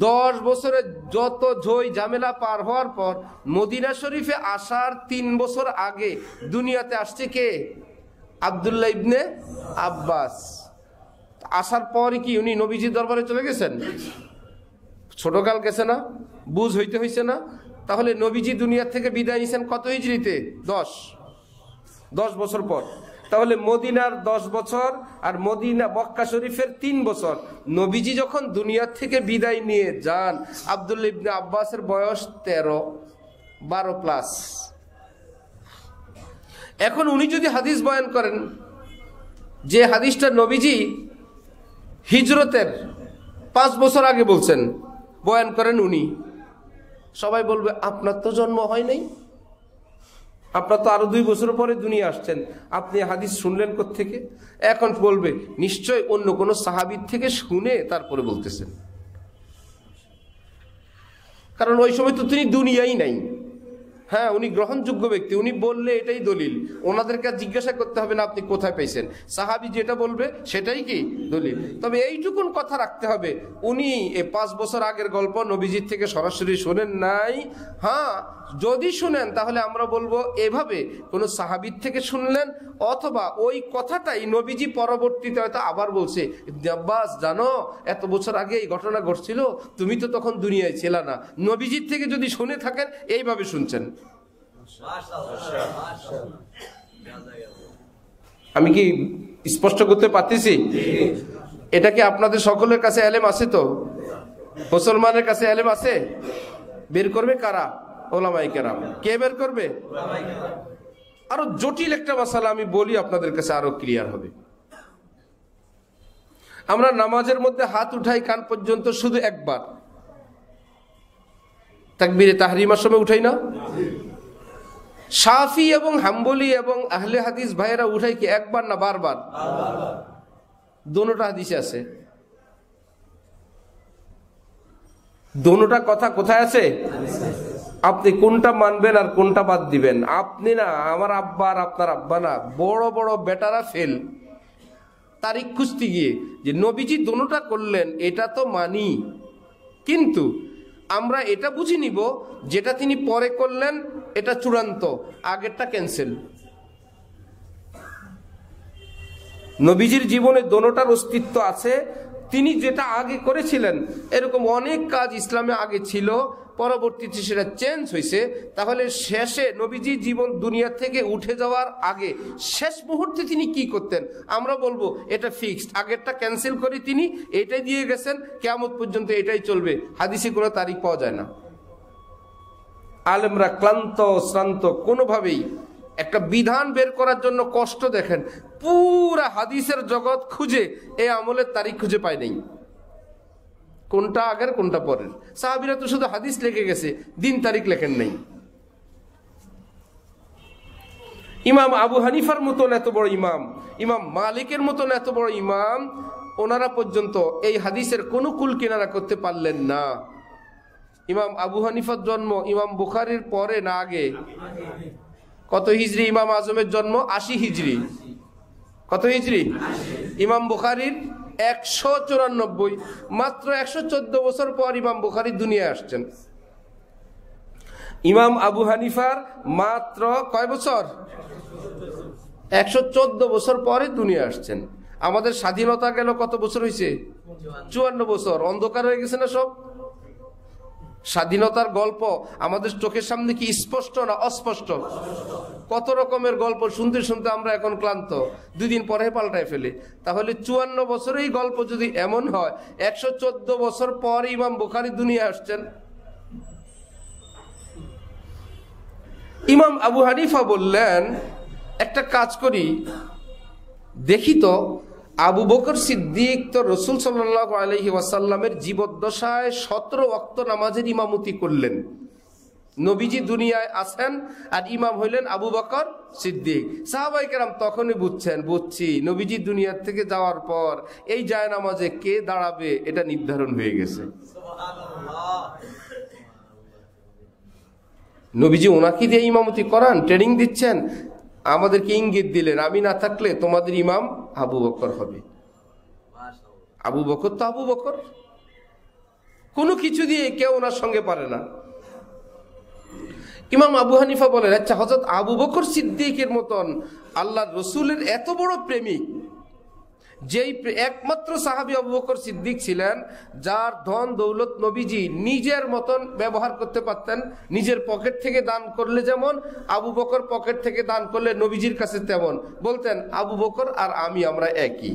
10 বছরে যত ঝই ঝামেলা পার হওয়ার পর মদিনা শরীফে আসার 3 বছর আগে দুনিয়াতে আসছে কে? আব্দুল্লাহ ইবনে আব্বাস। আসার পরই কি উনি নবীজির দরবারে চলে গেছেন? ছোটকাল গেছে না? বুঝ হইতে হয়েছে না? তাহলে নবীজি দুনিয়া থেকে বিদায় নিয়েছেন কত হিজরিতে? 10 বছর পর। তাহলে মদিনার 10 বছর আর মক্কা শরীফের 3 বছর। নবীজি যখন দুনিয়া থেকে বিদায় নিয়ে যান, আব্দুল্লাহ ইবনে আব্বাসের বয়স 13-12 প্লাস। এখন উনি যদি হাদিস বয়ান করেন, যে হাদিসটা নবীজি হিজরতের 5 বছর আগে বলছেন, বয়ান করেন উনি, সবাই বলবে আপনার তো জন্ম হয় নাই, আপনার তো আরো 2 বছর পরে দুনিয়া আসছেন, আপনি হাদিস শুনলেন কোত্থেকে? এখন বলবে নিশ্চয় অন্য কোন সাহাবীর থেকে শুনে তারপরে বলতেছেন, কারণ ওই সময় তো তিনি দুনিয়াই নাই। হ্যাঁ, উনি গ্রহণযোগ্য ব্যক্তি, উনি বললে এটাই দলিল, ওনাদেরকে জিজ্ঞাসা করতে হবে না আপনি কোথায় পাইছেন, সাহাবী যেটা বলবে সেটাই কি দলিল। তবে এইটুকুন কথা রাখতে হবে, উনি 5 বছর আগের গল্প নবীজির থেকে সরাসরি শোনেন নাই। হ্যাঁ, যদি শুনেন তাহলে আমরা বলবো এভাবে কোন সাহাবীর থেকে শুনলেন, অথবা ওই কথাটাই নবীজি পরবর্তীতে হয়তো আবার বলছে, ইবনে আব্বাস জানো এত বছর আগে এই ঘটনা ঘটছিল, তুমি তো তখন দুনিয়ায় ছিল না। নবীজির থেকে যদি শুনে থাকেন এইভাবে শুনছেন। আমি কি স্পষ্ট করতে পারতেছি? এটা কি আপনাদের সকলের কাছে এলেম আছে? তো মুসলমানের কাছে এলেম আছে? বের করবে কারা? ওলামায়ে কেরাম। কে বের করবে? আরো জটিল একটা মাসালা আমি বলি, আপনাদের কাছে আরো ক্লিয়ার হবে। আমরা নামাজের মধ্যে হাত উঠাই কান পর্যন্ত শুধু একবার, তাকবীরে তাহরিমার সময় উঠাই না? শাফি এবং হাম্বলি এবং আহলে হাদিস ভাইয়েরা উঠাই কি একবার না বারবার? দোনোটা হাদিসে আছে। দোনোটা কথা কোথায় আছে? আপনি কোনটা মানবেন আর কোনটা বাদ দিবেন? আপনি না, আমার আব্বা আর আপনার আব্বা না, বড় বড় বেটারা ফেল তারিখ খুঁজতে গিয়ে যে নবীজি দোনোটা করলেন এটা তো মানি, কিন্তু আমরা এটা বুঝে নিব যেটা তিনি পরে করলেন এটা চূড়ান্ত, আগেরটা ক্যান্সেল। নবীজির জীবনে দোনোটার অস্তিত্ব আছে। তিনি যেটা আগে করেছিলেন, এরকম অনেক কাজ ইসলামে আগে ছিল, পরবর্তীতে সেটা চেঞ্জ হয়েছে। তাহলে শেষে নবীজি জীবন দুনিয়া থেকে উঠে যাওয়ার আগে শেষ মুহূর্তে তিনি কি করতেন? আমরা বলবো এটা ফিক্সড, আগেরটা ক্যান্সেল করে তিনি এটাই দিয়ে গেছেন, কিয়ামত পর্যন্ত এটাই চলবে। হাদিসে কোনো তারিখ পাওয়া যায় না। আলেমরা ক্লান্ত শ্রান্ত, কোনোভাবেই একটা বিধান বের করার জন্য কষ্ট দেখেন, পুরা হাদিসের জগৎ খুঁজে এই আমলের তারিখ খুঁজে পায় নাই, কোনটা আগের কোনটা পরের। সাহাবীরা তো শুধু হাদিস লিখে গেছে, দিন তারিখ লেখেন নাই। ইমাম আবু হানিফার মতন এত বড় ইমাম, ইমাম মালিকের মতন এত বড় ইমাম, ওনারা পর্যন্ত এই হাদিসের কোনো কুল কিনারা করতে পারলেন না। ইমাম আবু হানিফার জন্ম ইমাম বুখারীর পরে না আগে? কত হিজরি? ইমাম আজমের জন্ম 80 হিজরি। কত হিজরি? ইমাম বুখারীর 194। মাত্র 114 বছর পর ইমাম বুখারী দুনিয়ায় আসছেন। ইমাম আবু হানিফার মাত্র কয় বছর? 114 বছর পরে দুনিয়া আসছেন। আমাদের স্বাধীনতা গেল কত বছর হয়েছে? 54 বছর। অন্ধকার হয়ে গেছে না সব? স্বাধীনতার গল্প আমাদের চোখের সামনে কি স্পষ্ট না অস্পষ্ট? কত রকমের গল্প শুনতে শুনতে আমরা এখন ক্লান্ত, 2 দিন পরে পাল্টায় ফেলে। তাহলে 54 বছরেই গল্প যদি এমন হয়, 114 বছর পর ইমাম বুখারী দুনিয়া আসছেন। ইমাম আবু হানিফা বললেন, একটা কাজ করি, দেখি তো আবু বকর সিদ্দিক তো রাসূল সাল্লাল্লাহু আলাইহি ওয়াসাল্লামের জীবদ্দশায় 17 ওয়াক্ত নামাজের ইমামতি করলেন। নবীজি দুনিয়ায় আছেন আর ইমাম হইলেন আবু বকর সিদ্দিক। সাহাবায়ে কেরাম তখনই বুঝছি নবীজি দুনিয়ার থেকে যাওয়ার পর এই জায়নামাজে কে দাঁড়াবে এটা নির্ধারণ হয়ে গেছে। নবীজি ওনাকে দিয়ে ইমামতি করান, ট্রেনিং দিচ্ছেন, আমাদেরকে ইঙ্গিত দিলেন, আমি না থাকলে তোমাদের ইমাম আবু বকর হবে। আবু বকর তো আবু বকর, কোনো কিছু দিয়ে কেউ ওনার সঙ্গে পারে না। ইমাম আবু হানিফা বলেন, আচ্ছা হযরত আবু বকর সিদ্দিকের মতন আল্লাহর রসুলের এত বড় প্রেমিক, যেই একমাত্র সাহাবী আবু বকর সিদ্দিক ছিলেন যার ধন দৌলত নবীজি নিজের মতন ব্যবহার করতে পারতেন, নিজের পকেট থেকে দান করলে যেমন, আবু বকর পকেট থেকে দান করলে নবীজির কাছে তেমন। বলতেন আবু বকর আর আমি আমরা একই।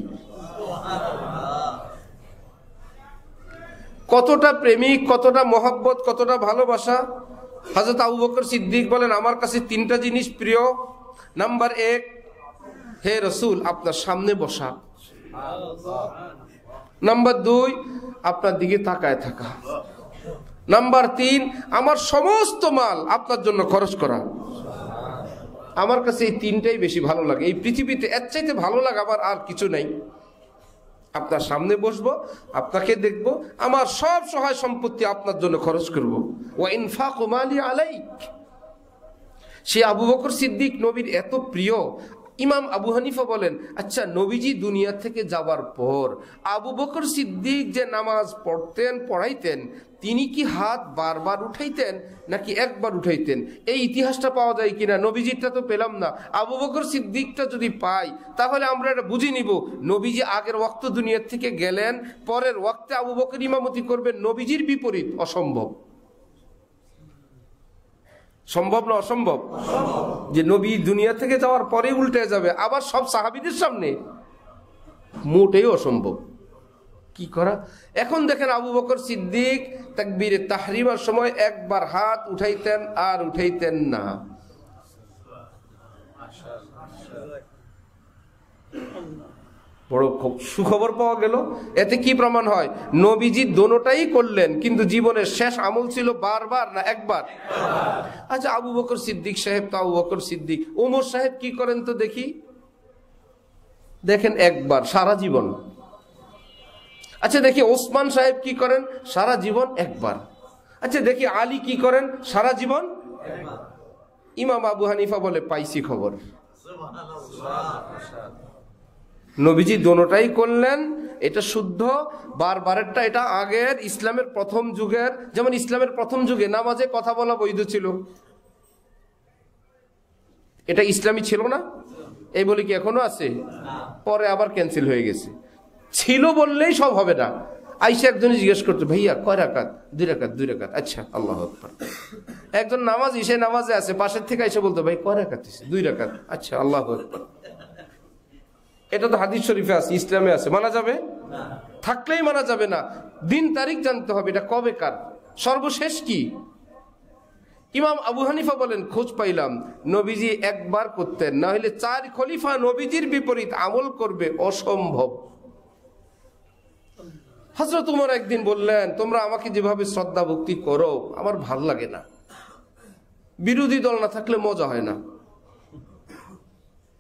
কতটা প্রেমিক, কতটা মহব্বত, কতটা ভালোবাসা। হযরত আবু বকর সিদ্দিক বলেন, আমার কাছে 3টা জিনিস প্রিয়। নাম্বার 1, হে রাসূল আপনার সামনে বসা। নাম্বার 2, আপনার দিকে তাকায় থাকা। নাম্বার 3, আমার সমস্ত মাল আপনার জন্য খরচ করা। আমার কাছে এই 3টাই বেশি ভালো লাগে। এই পৃথিবীতে এর চাইতে ভালো লাগা আমার আর কিছু নাই। আপনার সামনে বসবো, আপনাকে দেখবো, আমার সব সহায় সম্পত্তি আপনার জন্য খরচ করব। ওয়া ইনফাকু মালি আলাইক। সে আবু বকর সিদ্দিক নবীর এত প্রিয়। ইমাম আবু হানিফা বলেন, আচ্ছা নবীজি দুনিয়া থেকে যাওয়ার পর আবু বকর সিদ্দিক যে নামাজ পড়তেন, পড়াইতেন, তিনি কি হাত বারবার উঠাইতেন নাকি একবার উঠাইতেন? এই ইতিহাসটা পাওয়া যায় কিনা? নবীজিরটা তো পেলাম না। আবু বকর সিদ্দিকটা যদি পাই তাহলে আমরা এটা বুঝে নিব, নবীজি আগের ওয়াক্ত দুনিয়া থেকে গেলেন, পরের ওয়াক্তে আবু বকর ইমামতি করবেন। নবীজির বিপরীত অসম্ভব। সম্ভব না অসম্ভব? যে নবী দুনিয়া থেকে যাওয়ার পরে উল্টে যাবে আবার সব সাহাবীদের সামনে, মোটেই অসম্ভব। কি করা? এখন দেখেন আবু বকর সিদ্দিক তাকবীরে তাহরিমার সময় একবার হাত উঠাইতেন আর উঠাইতেন না। বড় সুখবর পাওয়া গেল। এতে কি প্রমাণ হয়? নবীজি দোনোটাই করলেন, কিন্তু জীবনের শেষ আমল ছিল বারবার না একবার? আচ্ছা আবু বকর সিদ্দিক সাহেব তো আবু বকর সিদ্দিক, ওমর সাহেব কি করেন তো দেখি? দেখেন একবার সারা জীবন। আচ্ছা দেখি ওসমান সাহেব কি করেন? সারা জীবন একবার। আচ্ছা দেখি আলী কি করেন সারা জীবন? ইমাম আবু হানিফা বলে পাইছি খবর, নবীজি দোনোটাই করলেন, এটা শুদ্ধ। বারবারেরটা এটা আগের ইসলামের প্রথম যুগের, যেমন ইসলামের প্রথম যুগে নামাজে কথা বলা বৈধ ছিল, এটা ইসলামী ছিল না, এই বলে কি এখনো আছে? পরে আবার ক্যান্সেল হয়ে গেছে। ছিল বললেই সব হবে না। আইসা একজন জিজ্ঞেস করতো, ভাইয়া কয় রাকাত? 2 রাকাত। 2 রাকাত। আচ্ছা, আল্লাহু আকবার। একজন নামাজি, সে নামাজে আছে, পাশের থেকে এসে বলতো, ভাই কয় রাকাত? 2 রাকাত। আচ্ছা, আল্লাহু আকবার। এটা তো হাদিস শরীফে আছে, ইসলামে আছে, মানা যাবে? থাকলেই মানা যাবে না, দিন তারিখ জানতে হবে, এটা কবে কার, সর্বশেষ কি। ইমাম আবু হানিফা বলেন, খোঁজ পাইলাম নবীজি একবার করতেন, না হলে 4 খলিফা নবীজির বিপরীত আমল করবে, অসম্ভব। হযরত ওমর একদিন বললেন, তোমরা আমাকে যেভাবে শ্রদ্ধা ভক্তি করো আমার ভাল লাগে না, বিরোধী দল না থাকলে মজা হয় না,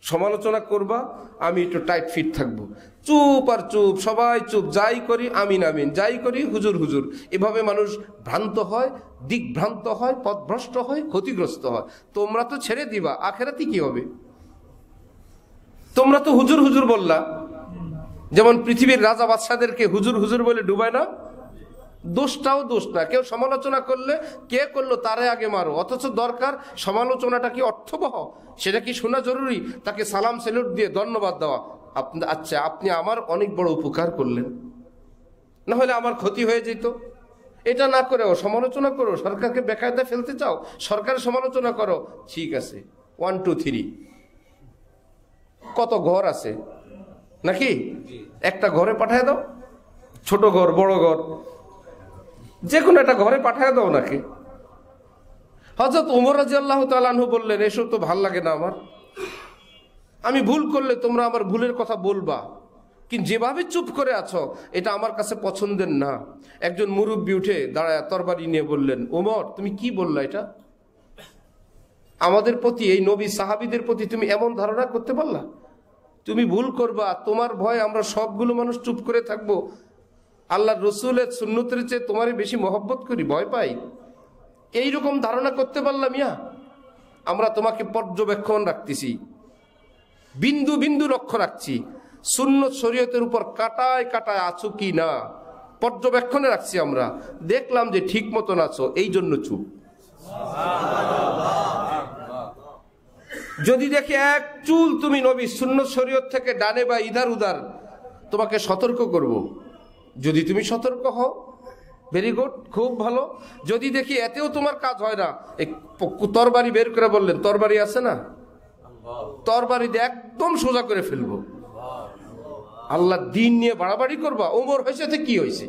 সমালোচনা করবা আমি একটু টাইট ফিট থাকবো, চুপ আর চুপ, সবাই চুপ, যাই করি আমিন আমিন, যাই করি হুজুর হুজুর। এভাবে মানুষ ভ্রান্ত হয়, দিকভ্রান্ত হয়, পথভ্রষ্ট হয়, ক্ষতিগ্রস্ত হয়। তোমরা তো ছেড়ে দিবা, আখেরাতে কি হবে? তোমরা তো হুজুর হুজুর বললা, যেমন পৃথিবীর রাজা বাদশাদেরকে হুজুর হুজুর বলে ডুবায় না? দোষটাও দোষ না, কেউ সমালোচনা করলে কে করলো তারে আগে মারো, অথচ দরকার সমালোচনাটা কি অর্থবহ, সেটা কি শোনা জরুরি? তাকে সালাম স্যালুট দিয়ে ধন্যবাদ দেওয়া, আচ্ছা আপনি আমার অনেক বড় উপকার করলেন, না হলে আমার ক্ষতি হয়ে যেত। এটা না করেও সমালোচনা করো, সরকারকে বেকায়দা ফেলতে চাও, সরকারের সমালোচনা করো, ঠিক আছে 1 2 3। কত ঘর আছে নাকি, একটা ঘরে পাঠায় দাও, ছোট ঘর বড় ঘর যে কোনো একটা ঘরে পাঠায় দাও নাকি। হযরত ওমর রাদিয়াল্লাহু তাআলা আনহু বললেন, এসব তো ভাল লাগে না আমার, আমি ভুল করলে তোমরা আমার ভুলের কথা বলবা, কিন্তু যেভাবে চুপ করে আছো এটা আমার কাছে পছন্দের না। একজন মুরব্বী উঠে দাঁড়ায় তরবারি নিয়ে বললেন, ওমর তুমি কি বললা? এটা আমাদের প্রতি, এই নবী সাহাবীদের প্রতি তুমি এমন ধারণা করতে পারলা? তুমি ভুল করবা, তোমার ভয় আমরা সবগুলো মানুষ চুপ করে থাকবো, আল্লাহর রসুলের সুন্নতের চেয়ে তোমারই বেশি মহব্বত করি, ভয় পাই, এইরকম ধারণা করতে পারলাম? ইয়া আমরা তোমাকে পর্যবেক্ষণ রাখতেছি, বিন্দু বিন্দু লক্ষ্য রাখছি, সুন্নত শরীয়তের উপর কাটায় কাটায় আছো কি না পর্যবেক্ষণে রাখছি, আমরা দেখলাম যে ঠিক মতন আছো, এই জন্য চুপ। যদি দেখি এক চুল তুমি নবী সুন্নত শরীয়ত থেকে ডানে বা ইধার উদার, তোমাকে সতর্ক করব, যদি তুমি সতর্ক হও ভেরি গুড, খুব ভালো। যদি দেখি এতেও তোমার কাজ হয় না, এই তরবারি বের করে বললেন, তরবারি আছে না, তরবারি দিয়ে একদম সোজা করে ফেলবো। আল্লাহ দিন নিয়ে বাড়াবাড়ি করবা, ওমর হয়েছে তো কি হয়েছে,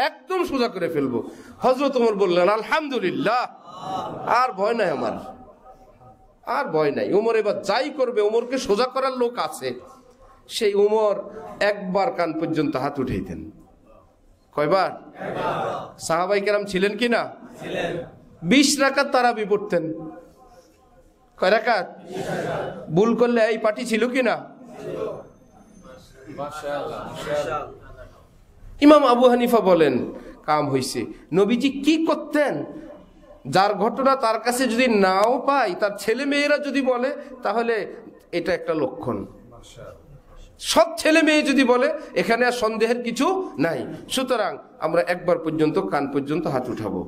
একদম সোজা করে ফেলবো। হযরত ওমর বললেন, আলহামদুলিল্লাহ, আর ভয় নাই আমার, আর ভয় নাই। ওমর এবার যাই করবে, ওমরকে সোজা করার লোক আছে। সেই ওমর একবার কান পর্যন্ত হাত উঠাইতেন। কয়বার? সাহাবাই কেরাম ছিলেন কিনা? 20 রাকাত তারাবি পড়তেন। কয় রাকাত? ভুল করলে এই পার্টি ছিল কিনা? ইমাম আবু হানিফা বলেন, কাম হইছে। নবীজি কি করতেন, যার ঘটনা তার কাছে যদি নাও পাই, তার ছেলে মেয়েরা যদি বলে, তাহলে এটা একটা লক্ষণ। সব ছেলে মেয়ে যদি বলে, এখানে আর সন্দেহের কিছু নাই। সুতরাং আমরা একবার পর্যন্ত কান পর্যন্ত হাত উঠাবো।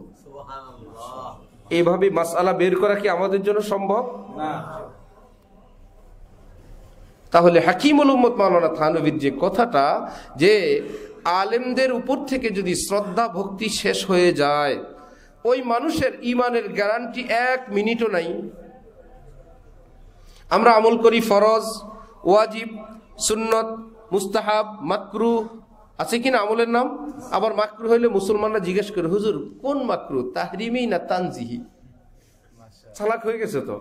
এইভাবে মাসআলা বের করা কি আমাদের জন্য সম্ভব? না। তাহলে হাকিমুল উম্মত মাওলানা থানভীর যে কথাটা, যে আলেমদের উপর থেকে যদি শ্রদ্ধা ভক্তি শেষ হয়ে যায়, ওই মানুষের ইমানের গ্যারান্টি 1 মিনিটও নাই। আমরা আমল করি ফরজ, ওয়াজিব, সুন্নত, মুস্তাহাব, মাকরুহ, আছে কিনা আমলের নাম? আবার মাকরুহ হইলে মুসলমানরা জিজ্ঞেস করে, হুজুর কোন মাকরুহ, তাহরিমি না তানজিহি? চালাক হয়ে গেছে তো।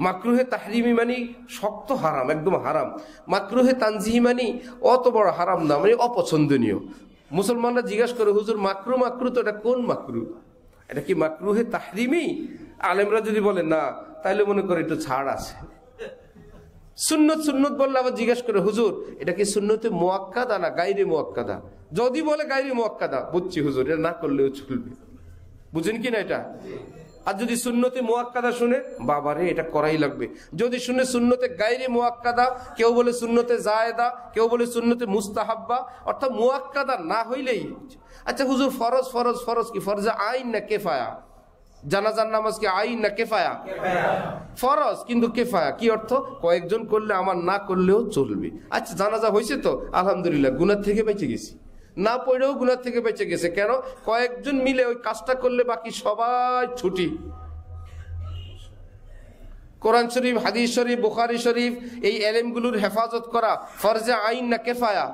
মাকরুহে তাহরিমি মানে শক্ত হারাম, একদম হারাম। মাকরুহে তানজিহি মানে অত বড় হারাম না, মানে অপছন্দনীয়। মুসলমানরা জিজ্ঞাসা করে, হুজুর মাকরু মাকরু তো এটা কোন মাকরু? এটা কি মাকরুহে তাহরিমি? আলেমরা যদি বলে না, তাহলে মনে করে একটু ছাড় আছে। সুন্নত সুন্নত বললে আবার জিজ্ঞাসা করে, হুজুর এটা কি সুন্নতে মুআক্কাদা না গায়রে মুআক্কাদা? যদি বলে গায়রে মুআক্কাদা, বুঝছি হুজুর, এটা না করলেও চলবে। বুঝেন কি না এটা? আর যদি সুন্নতে মুআক্কাদা শুনে, বাবারে এটা করাই লাগবে। যদি শুনে সুন্নতে গায়রে মুআক্কাদা, কেউ বলে সুন্নতে জায়েদা, কেউ বলে সুন্নতে মুস্তাহাব্বা, অর্থাৎ মুআক্কাদা না হইলেই, আচ্ছা হুজুর ফরজ ফরজ ফরজ কি ফরজে আইন না কিফায়া? জানাজার নামাজ কি আইন না কিফায়া? ফরজ, কিন্তু কিফায়া কি অর্থ? কয়েকজন করলে আমার না করলেও চলবে। আচ্ছা জানাজা হয়েছে তো আলহামদুলিল্লাহ, গুনাহ থেকে বেঁচে গেছি। না পড়েও গুনাহ থেকে বেঁচে গেছে। কেন? কয়েকজন মিলে ওই কাজটা করলে বাকি সবাই ছুটি। কোরআন শরীফ, হাদিস শরীফ, বুখারী শরীফ, এই এলেমগুলোর হেফাজত করা ফরজে আইন না কিফায়া?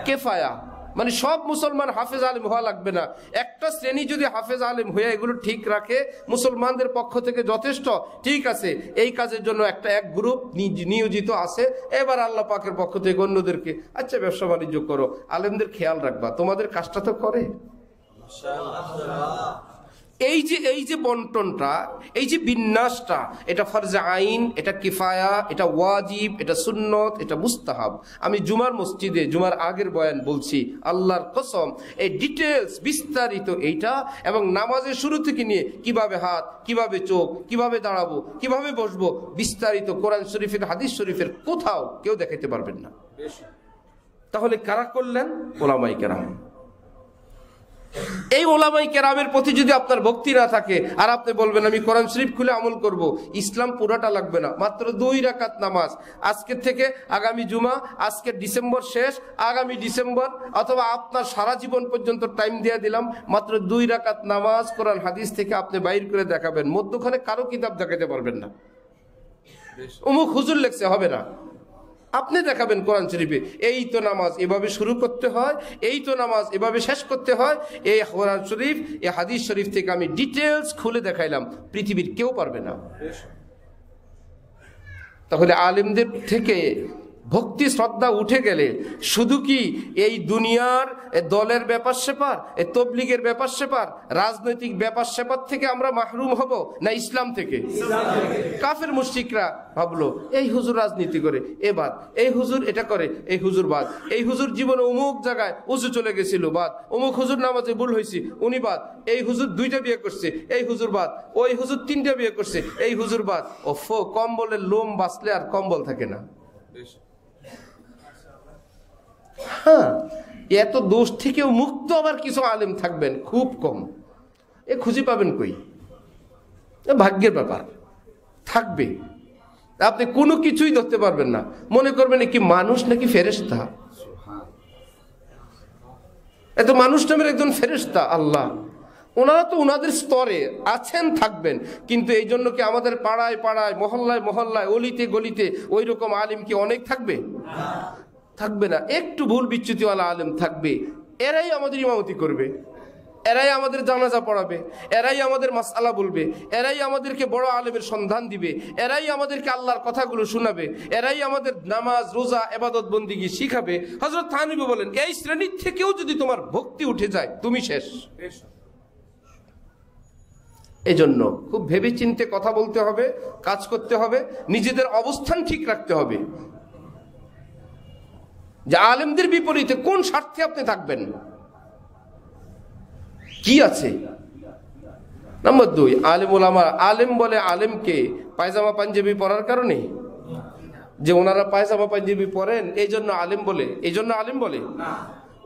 কিফায়া। মানে সব মুসলমান হাফেজ আলেম হওয়া লাগবে না, একটা শ্রেণী যদি হাফেজ আলেম হয়ে এগুলো ঠিক রাখে মুসলমানদের পক্ষ থেকে যথেষ্ট। ঠিক আছে, এই কাজের জন্য এক গ্রুপ নিয়োজিত আছে, এবার আল্লাহ পাকের পক্ষ থেকে অন্যদেরকে, আচ্ছা ব্যবসা বাণিজ্য করো, আলেমদের খেয়াল রাখবা, তোমাদের কাজটা তো করে। এই যে বন্টনটা, এই যে বিন্যাসটা, এটা ফরজে আইন, এটা কিফায়া, এটা ওয়াজিব, এটা সুন্নত, এটা মুস্তাহাব। আমি জুমার মসজিদে জুমার আগের বয়ান বলছি, আল্লাহর কসম এই ডিটেলস বিস্তারিত এইটা, এবং নামাজের শুরু থেকে নিয়ে কিভাবে হাত, কিভাবে চোখ, কিভাবে দাঁড়াবো, কিভাবে বসবো, বিস্তারিত কোরআন শরীফের, হাদিস শরীফের কোথাও কেউ দেখাইতে পারবেন না। তাহলে কারা করলেন? ওলামায়ে কেরাম। এই ওলামায়ে কেরামের প্রতি যদি আপনার ভক্তি না থাকে, আর আপনি বলবেন আমি কোরআন শরীফ খুলে আমল করব, ইসলাম পুরাটা লাগবে না, মাত্র 2 রাকাত নামাজ আজকের থেকে আগামী জুমা, আজকে ডিসেম্বর শেষ, আগামী ডিসেম্বর, অথবা আপনার সারা জীবন পর্যন্ত টাইম দিয়ে দিলাম, মাত্র 2 রাকাত নামাজ কোরআন হাদিস থেকে আপনি বাইর করে দেখাবেন। মধ্যখানে কারো কিতাব দেখাতে পারবেন না, অমুক হুজুর লেখছে, হবে না। আপনি দেখাবেন কোরআন শরীফে, এই তো নামাজ এভাবে শুরু করতে হয়, এই তো নামাজ এভাবে শেষ করতে হয়, এই কোরআন শরীফ, এই হাদিস শরীফ থেকে আমি ডিটেলস খুলে দেখাইলাম, পৃথিবীর কেউ পারবে না। তাহলে আলেমদের থেকে ভক্তি শ্রদ্ধা উঠে গেলে শুধু কি এই দুনিয়ার দলের ব্যাপার সেপার, তবলিগের ব্যাপার সেপার, রাজনৈতিক ব্যাপার সেপার থেকে আমরা মাহরুম হব, না ইসলাম থেকে? কাফের মুশরিকরা ভাবলো এই হুজুর রাজনীতি করে, এবার এই হুজুর এটা করে, এই হুজুর বাদ, এই হুজুর জীবনে অমুক জায়গায় উঁচু চলে গেছিল বাদ, অমুক হুজুর নামাজে ভুল হয়েছে উনি বাদ, এই হুজুর 2টা বিয়ে করছে এই হুজুর বাদ, ওই হুজুর 3টা বিয়ে করছে এই হুজুর বাদ। ওফো, কম্বলের লোম বাঁচলে আর কম্বল থাকে না। হ্যাঁ, এত দোষ থেকেও মুক্ত আবার কিছু আলেম থাকবেন, খুব কম। এ খুঁজে পাবেন কই? ভাগ্যের ব্যাপার, থাকবে। আপনি কোনো কিছুই ধরতে পারবেন না, মনে করবেন কি মানুষ নাকি ফেরেশতা। এত মানুষ নামের একজন ফেরেশতা আল্লাহ, ওনারা তো ওনাদের স্তরে আছেন, থাকবেন। কিন্তু এই জন্য কি আমাদের পাড়ায় পাড়ায়, মহল্লায় মহল্লায়, অলিতে গলিতে ওই রকম আলিম কি অনেক থাকবে? থাকবে না। একটু ভুল বিচ্যুতিওয়ালা আলেম থাকবে, এরাই আমাদের ইমামতি করবে, এরাই আমাদের জানাজা পড়াবে, এরাই আমাদের মাসআলা বলবে, এরাই আমাদেরকে বড় আলেমের সন্ধান দিবে, এরাই আমাদেরকে আল্লাহর কথাগুলো শোনাবে, এরাই আমাদের নামাজ রোজা ইবাদত বন্দেগী শিখাবে। হযরত থানবী বলেন, এই শ্রেণীর থেকেও যদি তোমার ভক্তি উঠে যায় তুমি শেষ। এজন্য খুব ভেবে চিন্তে কথা বলতে হবে, কাজ করতে হবে, নিজেদের অবস্থান ঠিক রাখতে হবে যে আলেমদের বিপরীতে কোন স্বার্থে আপনি থাকবেন, কি আছে। নাম্বার 2, আলেম ওলামা, আলেম বলে আলেমকে পায়জামা পাঞ্জাবি পরার কারণে, যে ওনারা পায়জামা পাঞ্জাবি পরেন এই জন্য আলেম বলে, এই জন্য আলেম বলে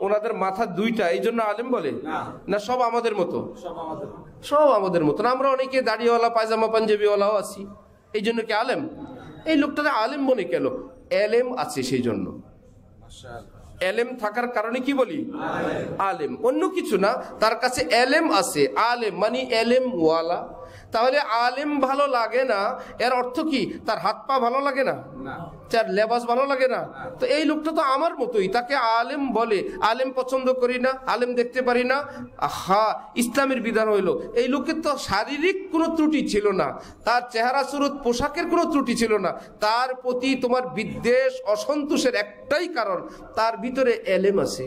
ওনাদের মাথা 2টা এই জন্য আলেম বলে না? সব আমাদের মতো, সব আমাদের মতো। আমরা অনেকে দাড়িওয়ালা পায়জামা পাঞ্জাবিওয়ালাও আছি, এই জন্য কি আলেম? এই লোকটারে আলেম বলে কেন? এলেম আছে সেই জন্য। এলেম থাকার কারণে কি বলি? আলেম, অন্য কিছু না, তার কাছে এলেম আছে। আলেম মানে এলেম ওয়ালা। তাহলে আলেম ভালো লাগে না এর অর্থ কি? তার হাত পা ভালো লাগে না, তার লেবাস ভালো লাগে না? তো এই লোকটা তো আমার মতোই, তাকে আলেম বলে। আলেম পছন্দ করি না, আলেম দেখতে পারি না, আহা, ইসলামের বিধান হইলো এই লোকের তো শারীরিক কোনো ত্রুটি ছিল না, তার চেহারা সুরত পোশাকের কোনো ত্রুটি ছিল না, তার প্রতি তোমার বিদ্বেষ অসন্তোষের একটাই কারণ, তার ভিতরে এলেম আছে।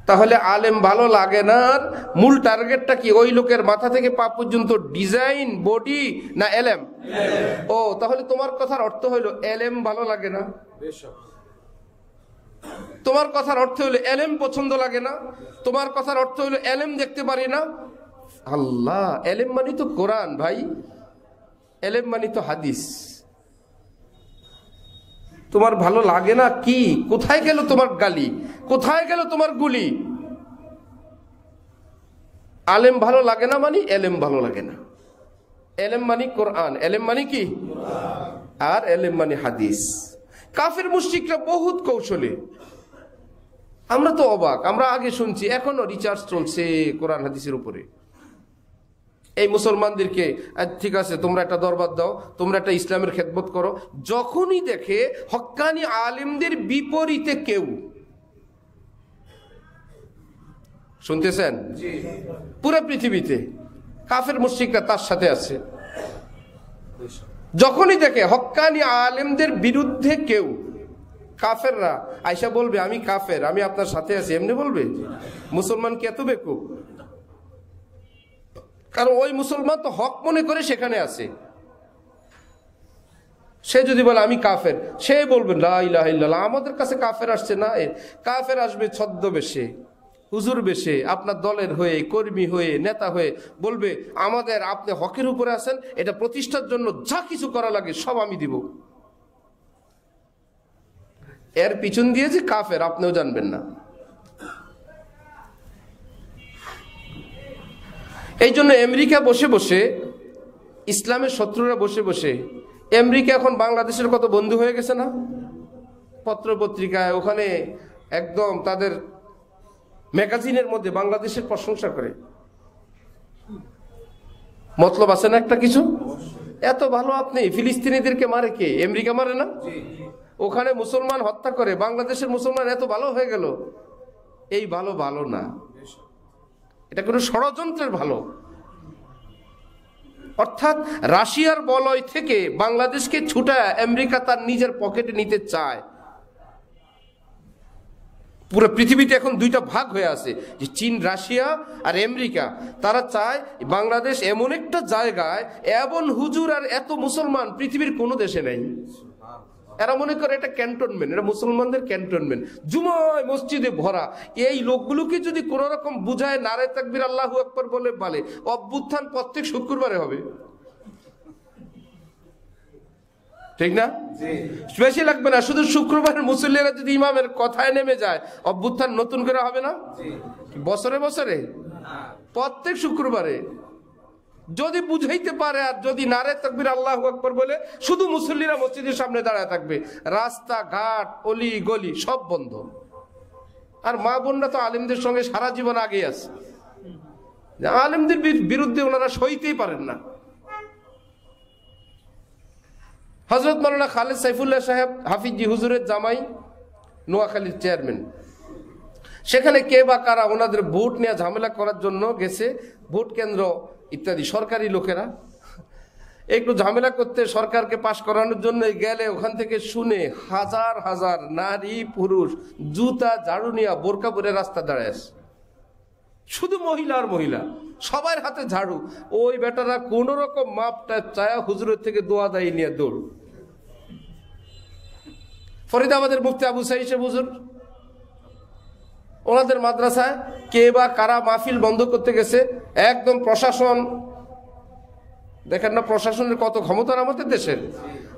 তাহলে আলেম ভালো লাগে না, মূল টার্গেটটা কি? ওই লোকের মাথা থেকে পা পর্যন্ত ডিজাইন, বডি, না এলেম? ও, তাহলে তোমার কথার অর্থ হইলো এলেম ভালো লাগে না। তোমার কথার অর্থ হলো এলেম পছন্দ লাগে না, তোমার কথার অর্থ হলো এলেম দেখতে পারি না। আল্লাহ, এলেম মানি তো কোরআন ভাই, এলেম মানি তো হাদিস। তোমার ভালো লাগে না কি? কোথায় গেল তোমার গালি, কোথায় গেল তোমার গুলি? আলেম ভালো লাগে না মানি এলেম ভালো লাগে না। এলেম মানি কোরআন, এলেম মানি কি? আর এলেম মানি হাদিস। কাফের মুশরিকরা বহুত কৌশলে, আমরা তো অবাক। আমরা আগে শুনছি, এখনো রিসার্চ চলছে কোরআন হাদিসের উপরে। এই মুসলমানদেরকে ঠিক আছে তোমরা একটা দরবার দাও, তোমরা একটা ইসলামের খেদমত করো, যখনই দেখে হক্কানি আলেমদের বিপরীতে কেউ, শুনতেছেন পুরো পৃথিবীতে কাফের মুশরিকরা তার সাথে আছে, যখনই দেখে হক্কানি আলেমদের বিরুদ্ধে কেউ, কাফেররা আয়সা বলবে আমি কাফের, আমি আপনার সাথে আছি, এমনি বলবে? মুসলমান কি এত বেকুব? কারণ ওই মুসলমান তো হক মনে করে সেখানে আছে। সে যদি বলে আমি কাফের, সে বলবে লা ইলাহা ইল্লাল্লাহ। আমাদের কাছে কাফের আসছে না, কাফের আসবে ছদ্মবেশে, হুজুর বেশে, আপনার দলের হয়ে, কর্মী হয়ে, নেতা হয়ে, বলবে আমাদের আপনি হকের উপরে আছেন, এটা প্রতিষ্ঠার জন্য যা কিছু করা লাগে সব আমি দিব। এর পিছন দিয়ে যে কাফের আপনিও জানবেন না। এই জন্য আমেরিকা বসে বসে, ইসলামের শত্রুরা বসে বসে, আমেরিকা এখন বাংলাদেশের কত বন্ধু হয়ে গেছে না? পত্র পত্রিকায় ওখানে একদম তাদের ম্যাগাজিনের মধ্যে বাংলাদেশের প্রশংসা করে। মতলব আছে না একটা কিছু? এত ভালো আপনি, ফিলিস্তিনিদেরকে মারে কে? আমেরিকা মারে না? ওখানে মুসলমান হত্যা করে, বাংলাদেশের মুসলমান এত ভালো হয়ে গেল। এই ভালো ভালো না, এটা কোনো ষড়যন্ত্রের ভালো। অর্থাৎ রাশিয়ার বলয় থেকে বাংলাদেশকে ছুটায় আমেরিকা তার নিজের পকেটে নিতে চায়। পুরো পৃথিবীতে এখন দুইটা ভাগ হয়ে আছে, যে চীন, রাশিয়া আর আমেরিকা। তারা চায় বাংলাদেশ এমন একটা জায়গায়, এমন হুজুর আর এত মুসলমান পৃথিবীর কোনো দেশে নেই। এরা মনে করে এটা ক্যান্টনমেন্ট, এটা মুসলমানদের ক্যান্টনমেন্ট, জুমায় মসজিদে ভরা। এই লোকগুলোকে যদি কোন রকম বুঝায় নারে তাকবীর আল্লাহু আকবার বলে অভ্যুত্থান প্রত্যেক শুক্রবারে হবে, ঠিক না? বেশি লাগবে না, শুধু শুক্রবারের মুসল্লিরা যদি ইমামের কথায় নেমে যায়, অভ্যুত্থান নতুন করে হবে না? বছরে বছরে, প্রত্যেক শুক্রবারে যদি বুঝাইতে পারে। আর যদি নারে তাকবীর আল্লাহু আকবার বলে শুধু মুসল্লিরা মসজিদের সামনে দাঁড়ায় থাকবে, রাস্তা ঘাট অলি গলি সব বন্ধ। আর মা বোনরা তো আলেমদের সঙ্গে সারা জীবন আগে আছে, আলেমদের বিরুদ্ধে ওনারা সইতেই পারেন না। হযরত মাওলানা খালেদ সাইফুল্লাহ সাহেব হাফিজি হুজুরের জামাই, নোয়াখালীর চেয়ারম্যান, সেখানে কে বা কারা ওনাদের ভোট নিয়ে ঝামেলা করার জন্য গেছে, ভোট কেন্দ্র ইত্যাদি সরকারি লোকেরা একটু ঝামেলা করতে সরকারকে পাশ করানোর জন্য গেলে, ওখান থেকে শুনে হাজার হাজার নারী পুরুষ জুতা ঝাড়ু নিয়ে বোরকা পরে রাস্তা দাঁড়ায় আছে, শুধু মহিলা আর মহিলা, সবার হাতে ঝাড়ু। ওই বেটারা কোন রকম মাপটা চায়া হুজুরের থেকে দোয়া দায়ী নিয়ে দৌড়। ফরিদাবাদের মুফতি আবু সাঈদ হুজুর, ওনাদের মাদ্রাসায় কে বা কারা মাহফিল বন্ধ করতে গেছে, একদম প্রশাসন, দেখেন না প্রশাসনের কত ক্ষমতা আমাদের দেশের,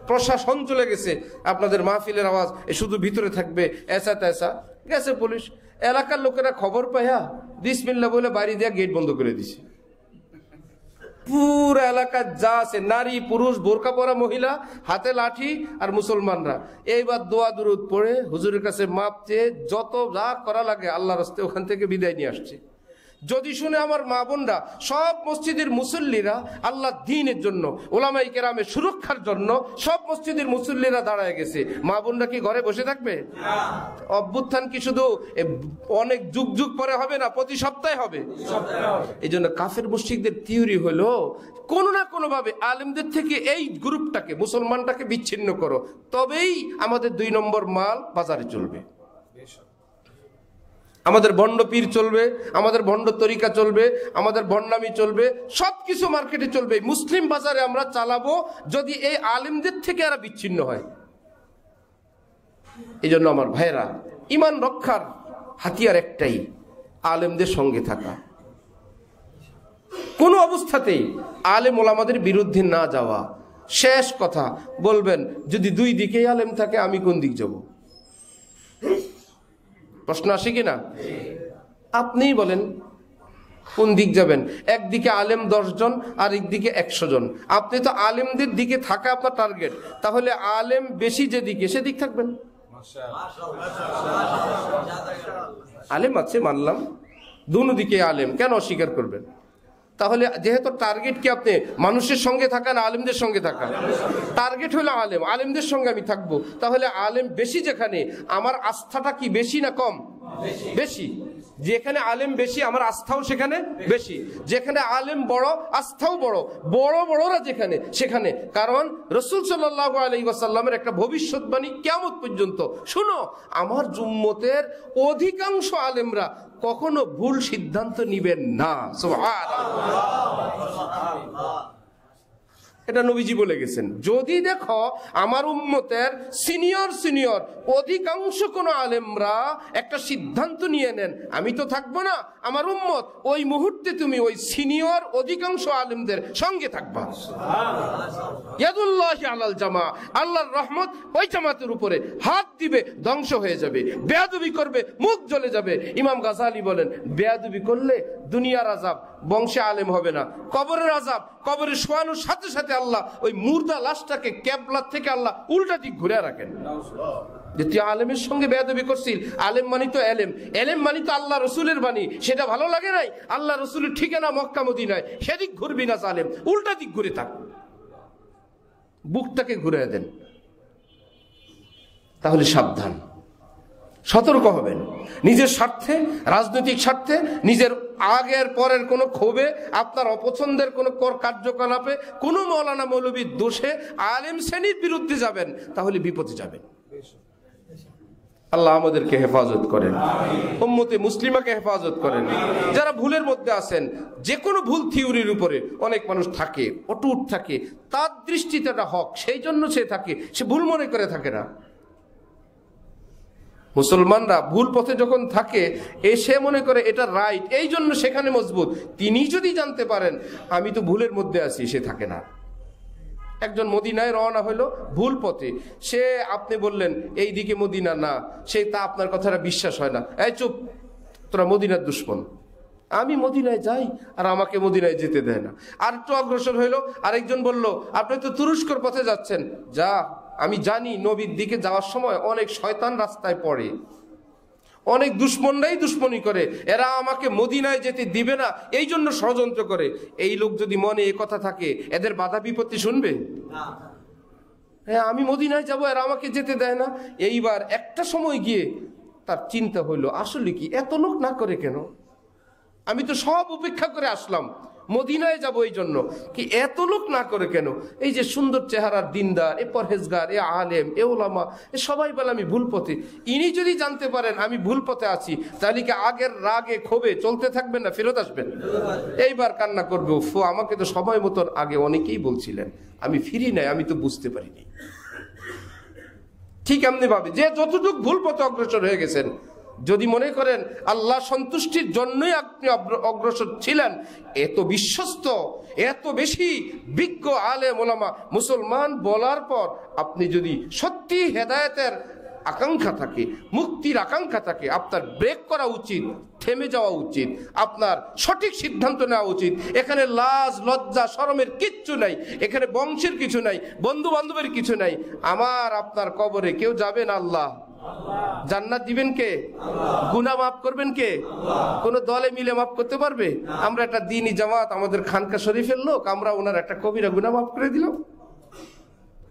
প্রশাসন চলে গেছে, আপনাদের মাহফিলের আওয়াজ শুধু ভিতরে থাকবে, এসা তেসা। গেছে পুলিশ, এলাকার লোকেরা খবর পাইয়া বিসমিল্লাহ বলে বাড়ি দিয়ে গেট বন্ধ করে দিছে। পুরো এলাকা যা আছে, নারী পুরুষ বোরকা পরা মহিলা, হাতে লাঠি, আর মুসলমানরা এইবার দোয়া দুরুদ পড়ে হুজুরের কাছে মাপ চেয়ে যত যা করা লাগে আল্লাহর রাস্তে ওখান থেকে বিদায় নিয়ে আসছে। যদি শুনে আমার মা বোনরা, সব মসজিদের মুসল্লিরা আল্লাহ দ্বীনের জন্য, ওলামায়ে কেরামের সুরক্ষার জন্য সব মসজিদের মুসল্লিরা দাঁড়ায় গেছে, মা বোনরা কি ঘরে বসে থাকবে? অভ্যুত্থান কি শুধু অনেক যুগ যুগ পরে হবে না, প্রতি সপ্তাহে হবে। এই জন্য কাফের মুশরিকদের থিওরি হলো, কোনো না কোনো ভাবে আলেমদের থেকে এই গ্রুপটাকে, মুসলমানটাকে বিচ্ছিন্ন করো, তবেই আমাদের 2 নম্বর মাল বাজারে চলবে। আমাদের ভণ্ড পীর চলবে, আমাদের ভণ্ড তরিকা চলবে, আমাদের ভণ্ডামি চলবে, সবকিছু মার্কেটে চলবে। মুসলিম বাজারে আমরা চালাবো যদি এই আলেমদের থেকে এরা বিচ্ছিন্ন হয়। এই জন্য আমার ভাইরা, ইমান রক্ষার হাতিয়ার একটাই, আলেমদের সঙ্গে থাকা। কোনো অবস্থাতেই আলেম ওলামাদের বিরুদ্ধে না যাওয়া। শেষ কথা বলবেন, যদি দুই দিকেই আলেম থাকে আমি কোন দিক যাব? প্রশ্ন আসে কিনা? আপনিই বলেন কোন দিক যাবেন? একদিকে আলেম 10 জন আর একদিকে 100 জন। আপনি তো আলেমদের দিকে থাকা আপনার টার্গেট, তাহলে আলেম বেশি যেদিকে সেদিক থাকবেন। আলেম আছে মানলাম, দুনো দিকে আলেম, কেন অস্বীকার করবেন? তাহলে যেহেতু টার্গেট কি আপনি মানুষের সঙ্গে থাকা না আলেমদের সঙ্গে থাকা? টার্গেট হলো আলেম, আলেমদের সঙ্গে আমি থাকবো। তাহলে আলেম বেশি যেখানে, আমার আস্থাটা কি বেশি না কম? বেশি। যেখানে আলেম বেশি আমার আস্থাও সেখানে বেশি। যেখানে আলেম বড় আস্থাও বড়, বড় বড়রা যেখানে সেখানে। কারণ রাসূল সাল্লাল্লাহু আলাইহি ওয়াসাল্লামের একটা ভবিষ্যৎবাণী কিয়ামত পর্যন্ত, শুনো, আমার উম্মতের অধিকাংশ আলেমরা কখনো ভুল সিদ্ধান্ত নিবেন না। সুবহানাল্লাহ, এটা নবীজি বলে গেছেন। যদি দেখো আমার উম্মতের সিনিয়র অধিকাংশ কোন আলেমরা একটা সিদ্ধান্ত নিয়ে নেন, আমি তো থাকবো না, আমার উম্মত ওই মুহূর্তে তুমি ওই সিনিয়র অধিকাংশ আলেমদের সঙ্গে থাকবা। ইয়াদুল্লাহি আলাল জামা, আল্লাহর রহমত ওই জামাতের উপরে, হাত দিবে ধ্বংস হয়ে যাবে, বেয়াদবি করবে মুখ জ্বলে যাবে। ইমাম গাজালি বলেন, বেয়াদবি করলে দুনিয়ার আযাব, বংশে আলেম হবে না। কবরের আযাব, কবরে শোয়ানোর সাথে সাথে আল্লাহ ওই মুর্দা লাশটাকে কেবলার থেকে আল্লাহ উল্টা দিক ঘুরে রাখেন। যে তুই আলেমের সঙ্গে বেয়াদবি করছিস, আলেম মানি তো এলেম, এলেম মানি তো আল্লাহ রসুলের বাণী, সেটা ভালো লাগে নাই, আল্লাহ রসুলের ঠিকানা মক্কা মদিনায়, সেদিক ঘুরবি না আলেম, উল্টা দিক ঘুরে থাক, বুকটাকে ঘুরে দেন। তাহলে সাবধান, সতর্ক হবেন নিজের স্বার্থে, রাজনৈতিক স্বার্থে, নিজের আগের পরের কোনো ক্ষোভে, আপনার অপছন্দের কোনো কার্যকলাপে, কোনো মৌলানা মৌলবীর দোষে আলেম শ্রেণীর বিরুদ্ধে যাবেন, তাহলে বিপদে যাবেন। আল্লাহ আমাদেরকে হেফাজত করেন, উম্মতে মুসলিমাকে হেফাজত করেন। যারা ভুলের মধ্যে আছেন, যে কোনো ভুল থিওরির উপরে অনেক মানুষ থাকে, অটুট থাকে, তার দৃষ্টিতে এটা হক, সেই জন্য সে থাকে, সে ভুল মনে করে থাকে না। মুসলমানরা ভুল পথে যখন থাকে, সে মনে করে এটা রাইট, এই জন্য সেখানে মজবুত। তিনি যদি জানতে পারেন আমি তো ভুলের মধ্যে আছি, সে থাকে না। একজন মদিনায় রওনা হলো ভুল পথে, সে আপনি বললেন এই দিকে মদিনা না, সে তা আপনার কথাটা বিশ্বাস হয় না, এই চুপ, তোরা মদিনার দুশমন, আমি মদিনায় যাই আর আমাকে মদিনায় যেতে দেয় না। আর একটু অগ্রসর হইলো, আরেকজন বলল আপনি তো তুরস্কর পথে যাচ্ছেন, যা, আমি জানি নবীর দিকে যাওয়ার সময় অনেক শয়তান রাস্তায় পড়ে, অনেক দুশ্মনরাই দুশ্মনী করে, এরা আমাকে মদিনায় যেতে দিবে না, এই জন্য ষড়যন্ত্র করে। এই লোক যদি মনে এ কথা থাকে, এদের বাধা বিপত্তি শুনবে? হ্যাঁ, আমি মদিনায় যাব, এরা আমাকে যেতে দেয় না। এইবার একটা সময় গিয়ে তার চিন্তা হইলো, আসলে কি এত লোক না করে কেন? আমি তো সব উপেক্ষা করে আসলাম, মদিনায় যাব এই জন্য, কি এত লোক না করে কেন? এই যে সুন্দর চেহারার দিনদার, এ পরহেজগার, এ আলেম, এ ওলামা, এ সবাই বলে আমি ভুল পথে। ইনি যদি জানতে পারেন আমি ভুল পথে আছি, তাহলে কি আগের রাগে ক্ষোভে চলতে থাকবেন না ফেরত আসবেন? এইবার কান্না করবে, ওফো, আমাকে তো সময় মতন আগে অনেকেই বলছিলেন, আমি ফিরি নাই, আমি তো বুঝতে পারিনি। ঠিক এমনি ভাবে যে যতটুকু ভুল পথে অগ্রসর হয়ে গেছেন, যদি মনে করেন আল্লাহ সন্তুষ্টির জন্যই আপনি অগ্রসর ছিলেন, এত বিশ্বস্ত, এত বেশি বিজ্ঞ আলেম ওলামা মুসলমান বলার পর আপনি যদি সত্যি হেদায়েতের আকাঙ্ক্ষা থাকে, মুক্তির আকাঙ্ক্ষা থাকে, আপনার ব্রেক করা উচিত, থেমে যাওয়া উচিত, আপনার সঠিক সিদ্ধান্ত নেওয়া উচিত। এখানে লাজ লজ্জা শরমের কিচ্ছু নাই, এখানে বংশের কিছু নাই, বন্ধু বান্ধবের কিছু নাই। আমার আপনার কবরে কেউ যাবেন আল্লাহ, জান্নাত দিবেন কে? গুনাহ মাফ করবেন কে? কোন দলে মিলে মাফ করতে পারবে? আমরা একটা দ্বীনি জামাত, আমাদের খানকা শরীফের লোক, আমরা ওনার একটা কবিরা গুনাহ মাফ করে দিলাম।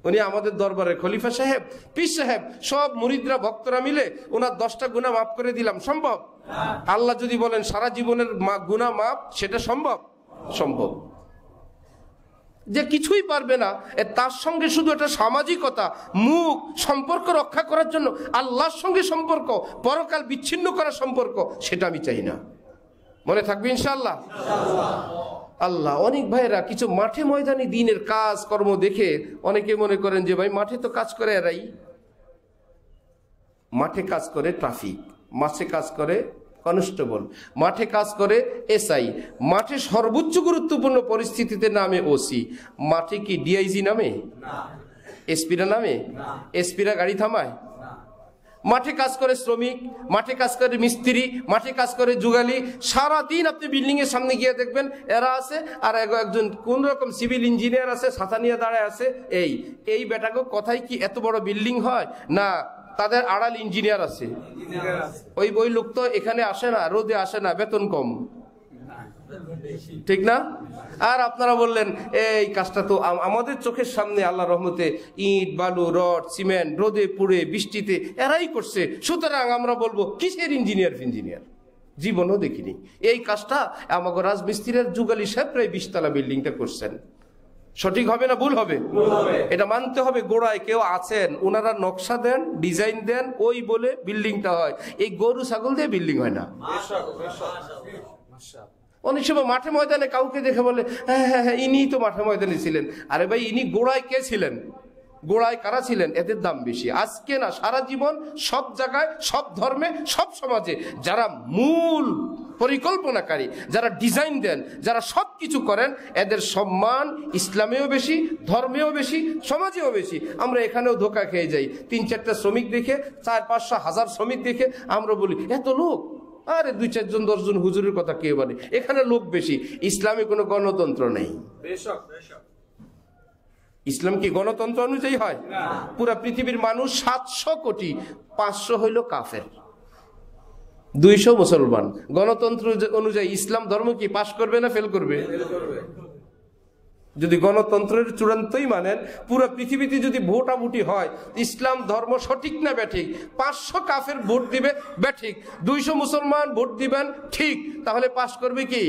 উনি আমাদের দরবারে খলিফা সাহেব, পীর সাহেব, সব মুরিদরা ভক্তরা মিলে ওনার 10টা গুনাহ মাফ করে দিলাম, সম্ভব? আল্লাহ যদি বলেন সারা জীবনের গুনাহ মাফ, সেটা সম্ভব? সম্ভব। যে কিছুই পারবে না, তার সঙ্গে শুধু একটা সামাজিকতা, মুখ সম্পর্ক রক্ষা করার জন্য আল্লাহর সঙ্গে সম্পর্ক, পরকাল বিচ্ছিন্ন করার সম্পর্ক, সেটা আমি চাই না। মনে থাকবে ইনশাআল্লাহ। আল্লাহ, অনেক ভাইরা কিছু মাঠে ময়দানি দিনের কাজ কর্ম দেখে অনেকে মনে করেন যে ভাই মাঠে তো কাজ করে এরাই, মাঠে কাজ করে ট্রাফিক, মাঠে কাজ করে কনস্টেবল, মাঠে কাজ করে এসআই, মাঠে সর্বোচ্চ গুরুত্বপূর্ণ পরিস্থিতিতে নামে ওসি। মাঠে কি ডিআইজি নামে? এসপিরা নামে? এসপিরা গাড়ি থামায়? মাঠে কাজ করে শ্রমিক, মাঠে কাজ করে মিস্ত্রি, মাঠে কাজ করে যুগালি। সারাদিন আপনি বিল্ডিং এর সামনে গিয়ে দেখবেন এরা আছে, আর একজন কোন রকম সিভিল ইঞ্জিনিয়ার আছে, ছাতা নিয়ে দাঁড়ায় আছে। এই বেটাকে কথাই কি এত বড় বিল্ডিং হয় না? তাদের আড়াল ইঞ্জিনিয়ার আছে। ওই লোক তো এখানে আসে না, রোদে আসে না, বেতন কম, ঠিক না? আর আপনারা বললেন এই কাজটা তো আমাদের চোখের সামনে আল্লাহ রহমতে ইট বালু রড সিমেন্ট রোদে পুড়ে বৃষ্টিতে এরাই করছে, সুতরাং আমরা বলবো কিসের ইঞ্জিনিয়ার? জীবনও দেখিনি এই কাজটা। আমাকে রাজমিস্ত্রির যুগালি সাহেব প্রায় 20 তলা বিল্ডিংটা করছেন। সঠিক হবে না ভুল হবে? এটা মানতে হবে। গোড়ায় কেউ আছেন, ওনারা নকশা দেন, ডিজাইন দেন, ওই বলে বিল্ডিংটা হয়। এই গরু ছাগল দিয়ে বিল্ডিং হয় না। অনেক সময় মাঠে ময়দানে কাউকে দেখে বলে হ্যাঁ ইনি তো মাঠে ময়দানে ছিলেন। আরে ভাই, ইনি গোড়ায় কে ছিলেন? গোড়ায় কারা ছিলেন? এদের দাম বেশি। আজকে না, সারা জীবন সব জায়গায়, সব ধর্মে, সব সমাজে যারা মূল পরিকল্পনাকারী, যারা ডিজাইন দেন, যারা সব কিছু করেন, এদের সম্মান ইসলামেও বেশি, ধর্মেও বেশি, সমাজেও বেশি। আমরা এখানেও ধোকা খেয়ে যাই। 3-4টা শ্রমিক দেখে, 400-500 শ্রমিক দেখে আমরা বলি এত লোক। আরে 2-4 জন 10 জন হুজুরের কথা কে বলে? এখানে লোক বেশি। ইসলামে কোনো গণতন্ত্র নেই। ইসলাম কি গণতন্ত্র অনুযায়ী হয়? পুরা পৃথিবীর মানুষ 700 কোটি, 500 হইল কাফের, 200 মুসলমান। গণতন্ত্র অনুযায়ী ইসলাম ধর্ম কি পাশ করবে না ফেল করবে? যদি গণতন্ত্রের চূড়ান্তই মানেন, পুরো পৃথিবীতে যদি ভোটাভুটি হয় ইসলাম ধর্ম সঠিক না ব্যাঠিক, 500 কাফের ভোট দিবে ব্যাঠিক, 200 মুসলমান ভোট দিবেন ঠিক, তাহলে পাশ করবে কি?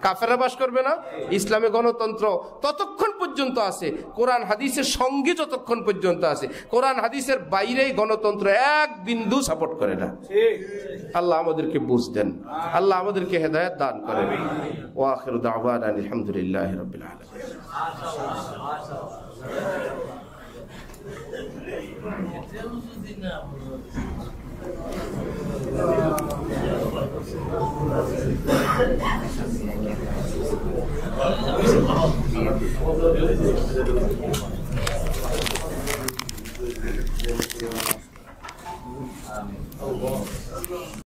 কাফেররা পাশ করবে না। ইসলামে গণতন্ত্র ততক্ষণ পর্যন্ত আছে, কোরআন হাদিসের সঙ্গে যতক্ষণ পর্যন্ত আছে। কোরআন হাদিসের বাইরে গণতন্ত্র এক বিন্দু সাপোর্ট করে না। আল্লাহ আমাদেরকে বুঝ দেন, আল্লাহ আমাদেরকে হেদায়েত দান করেন। ওয়া আখিরু দাওয়ানা আলহামদুলিল্লাহি রাব্বিল আলামিন।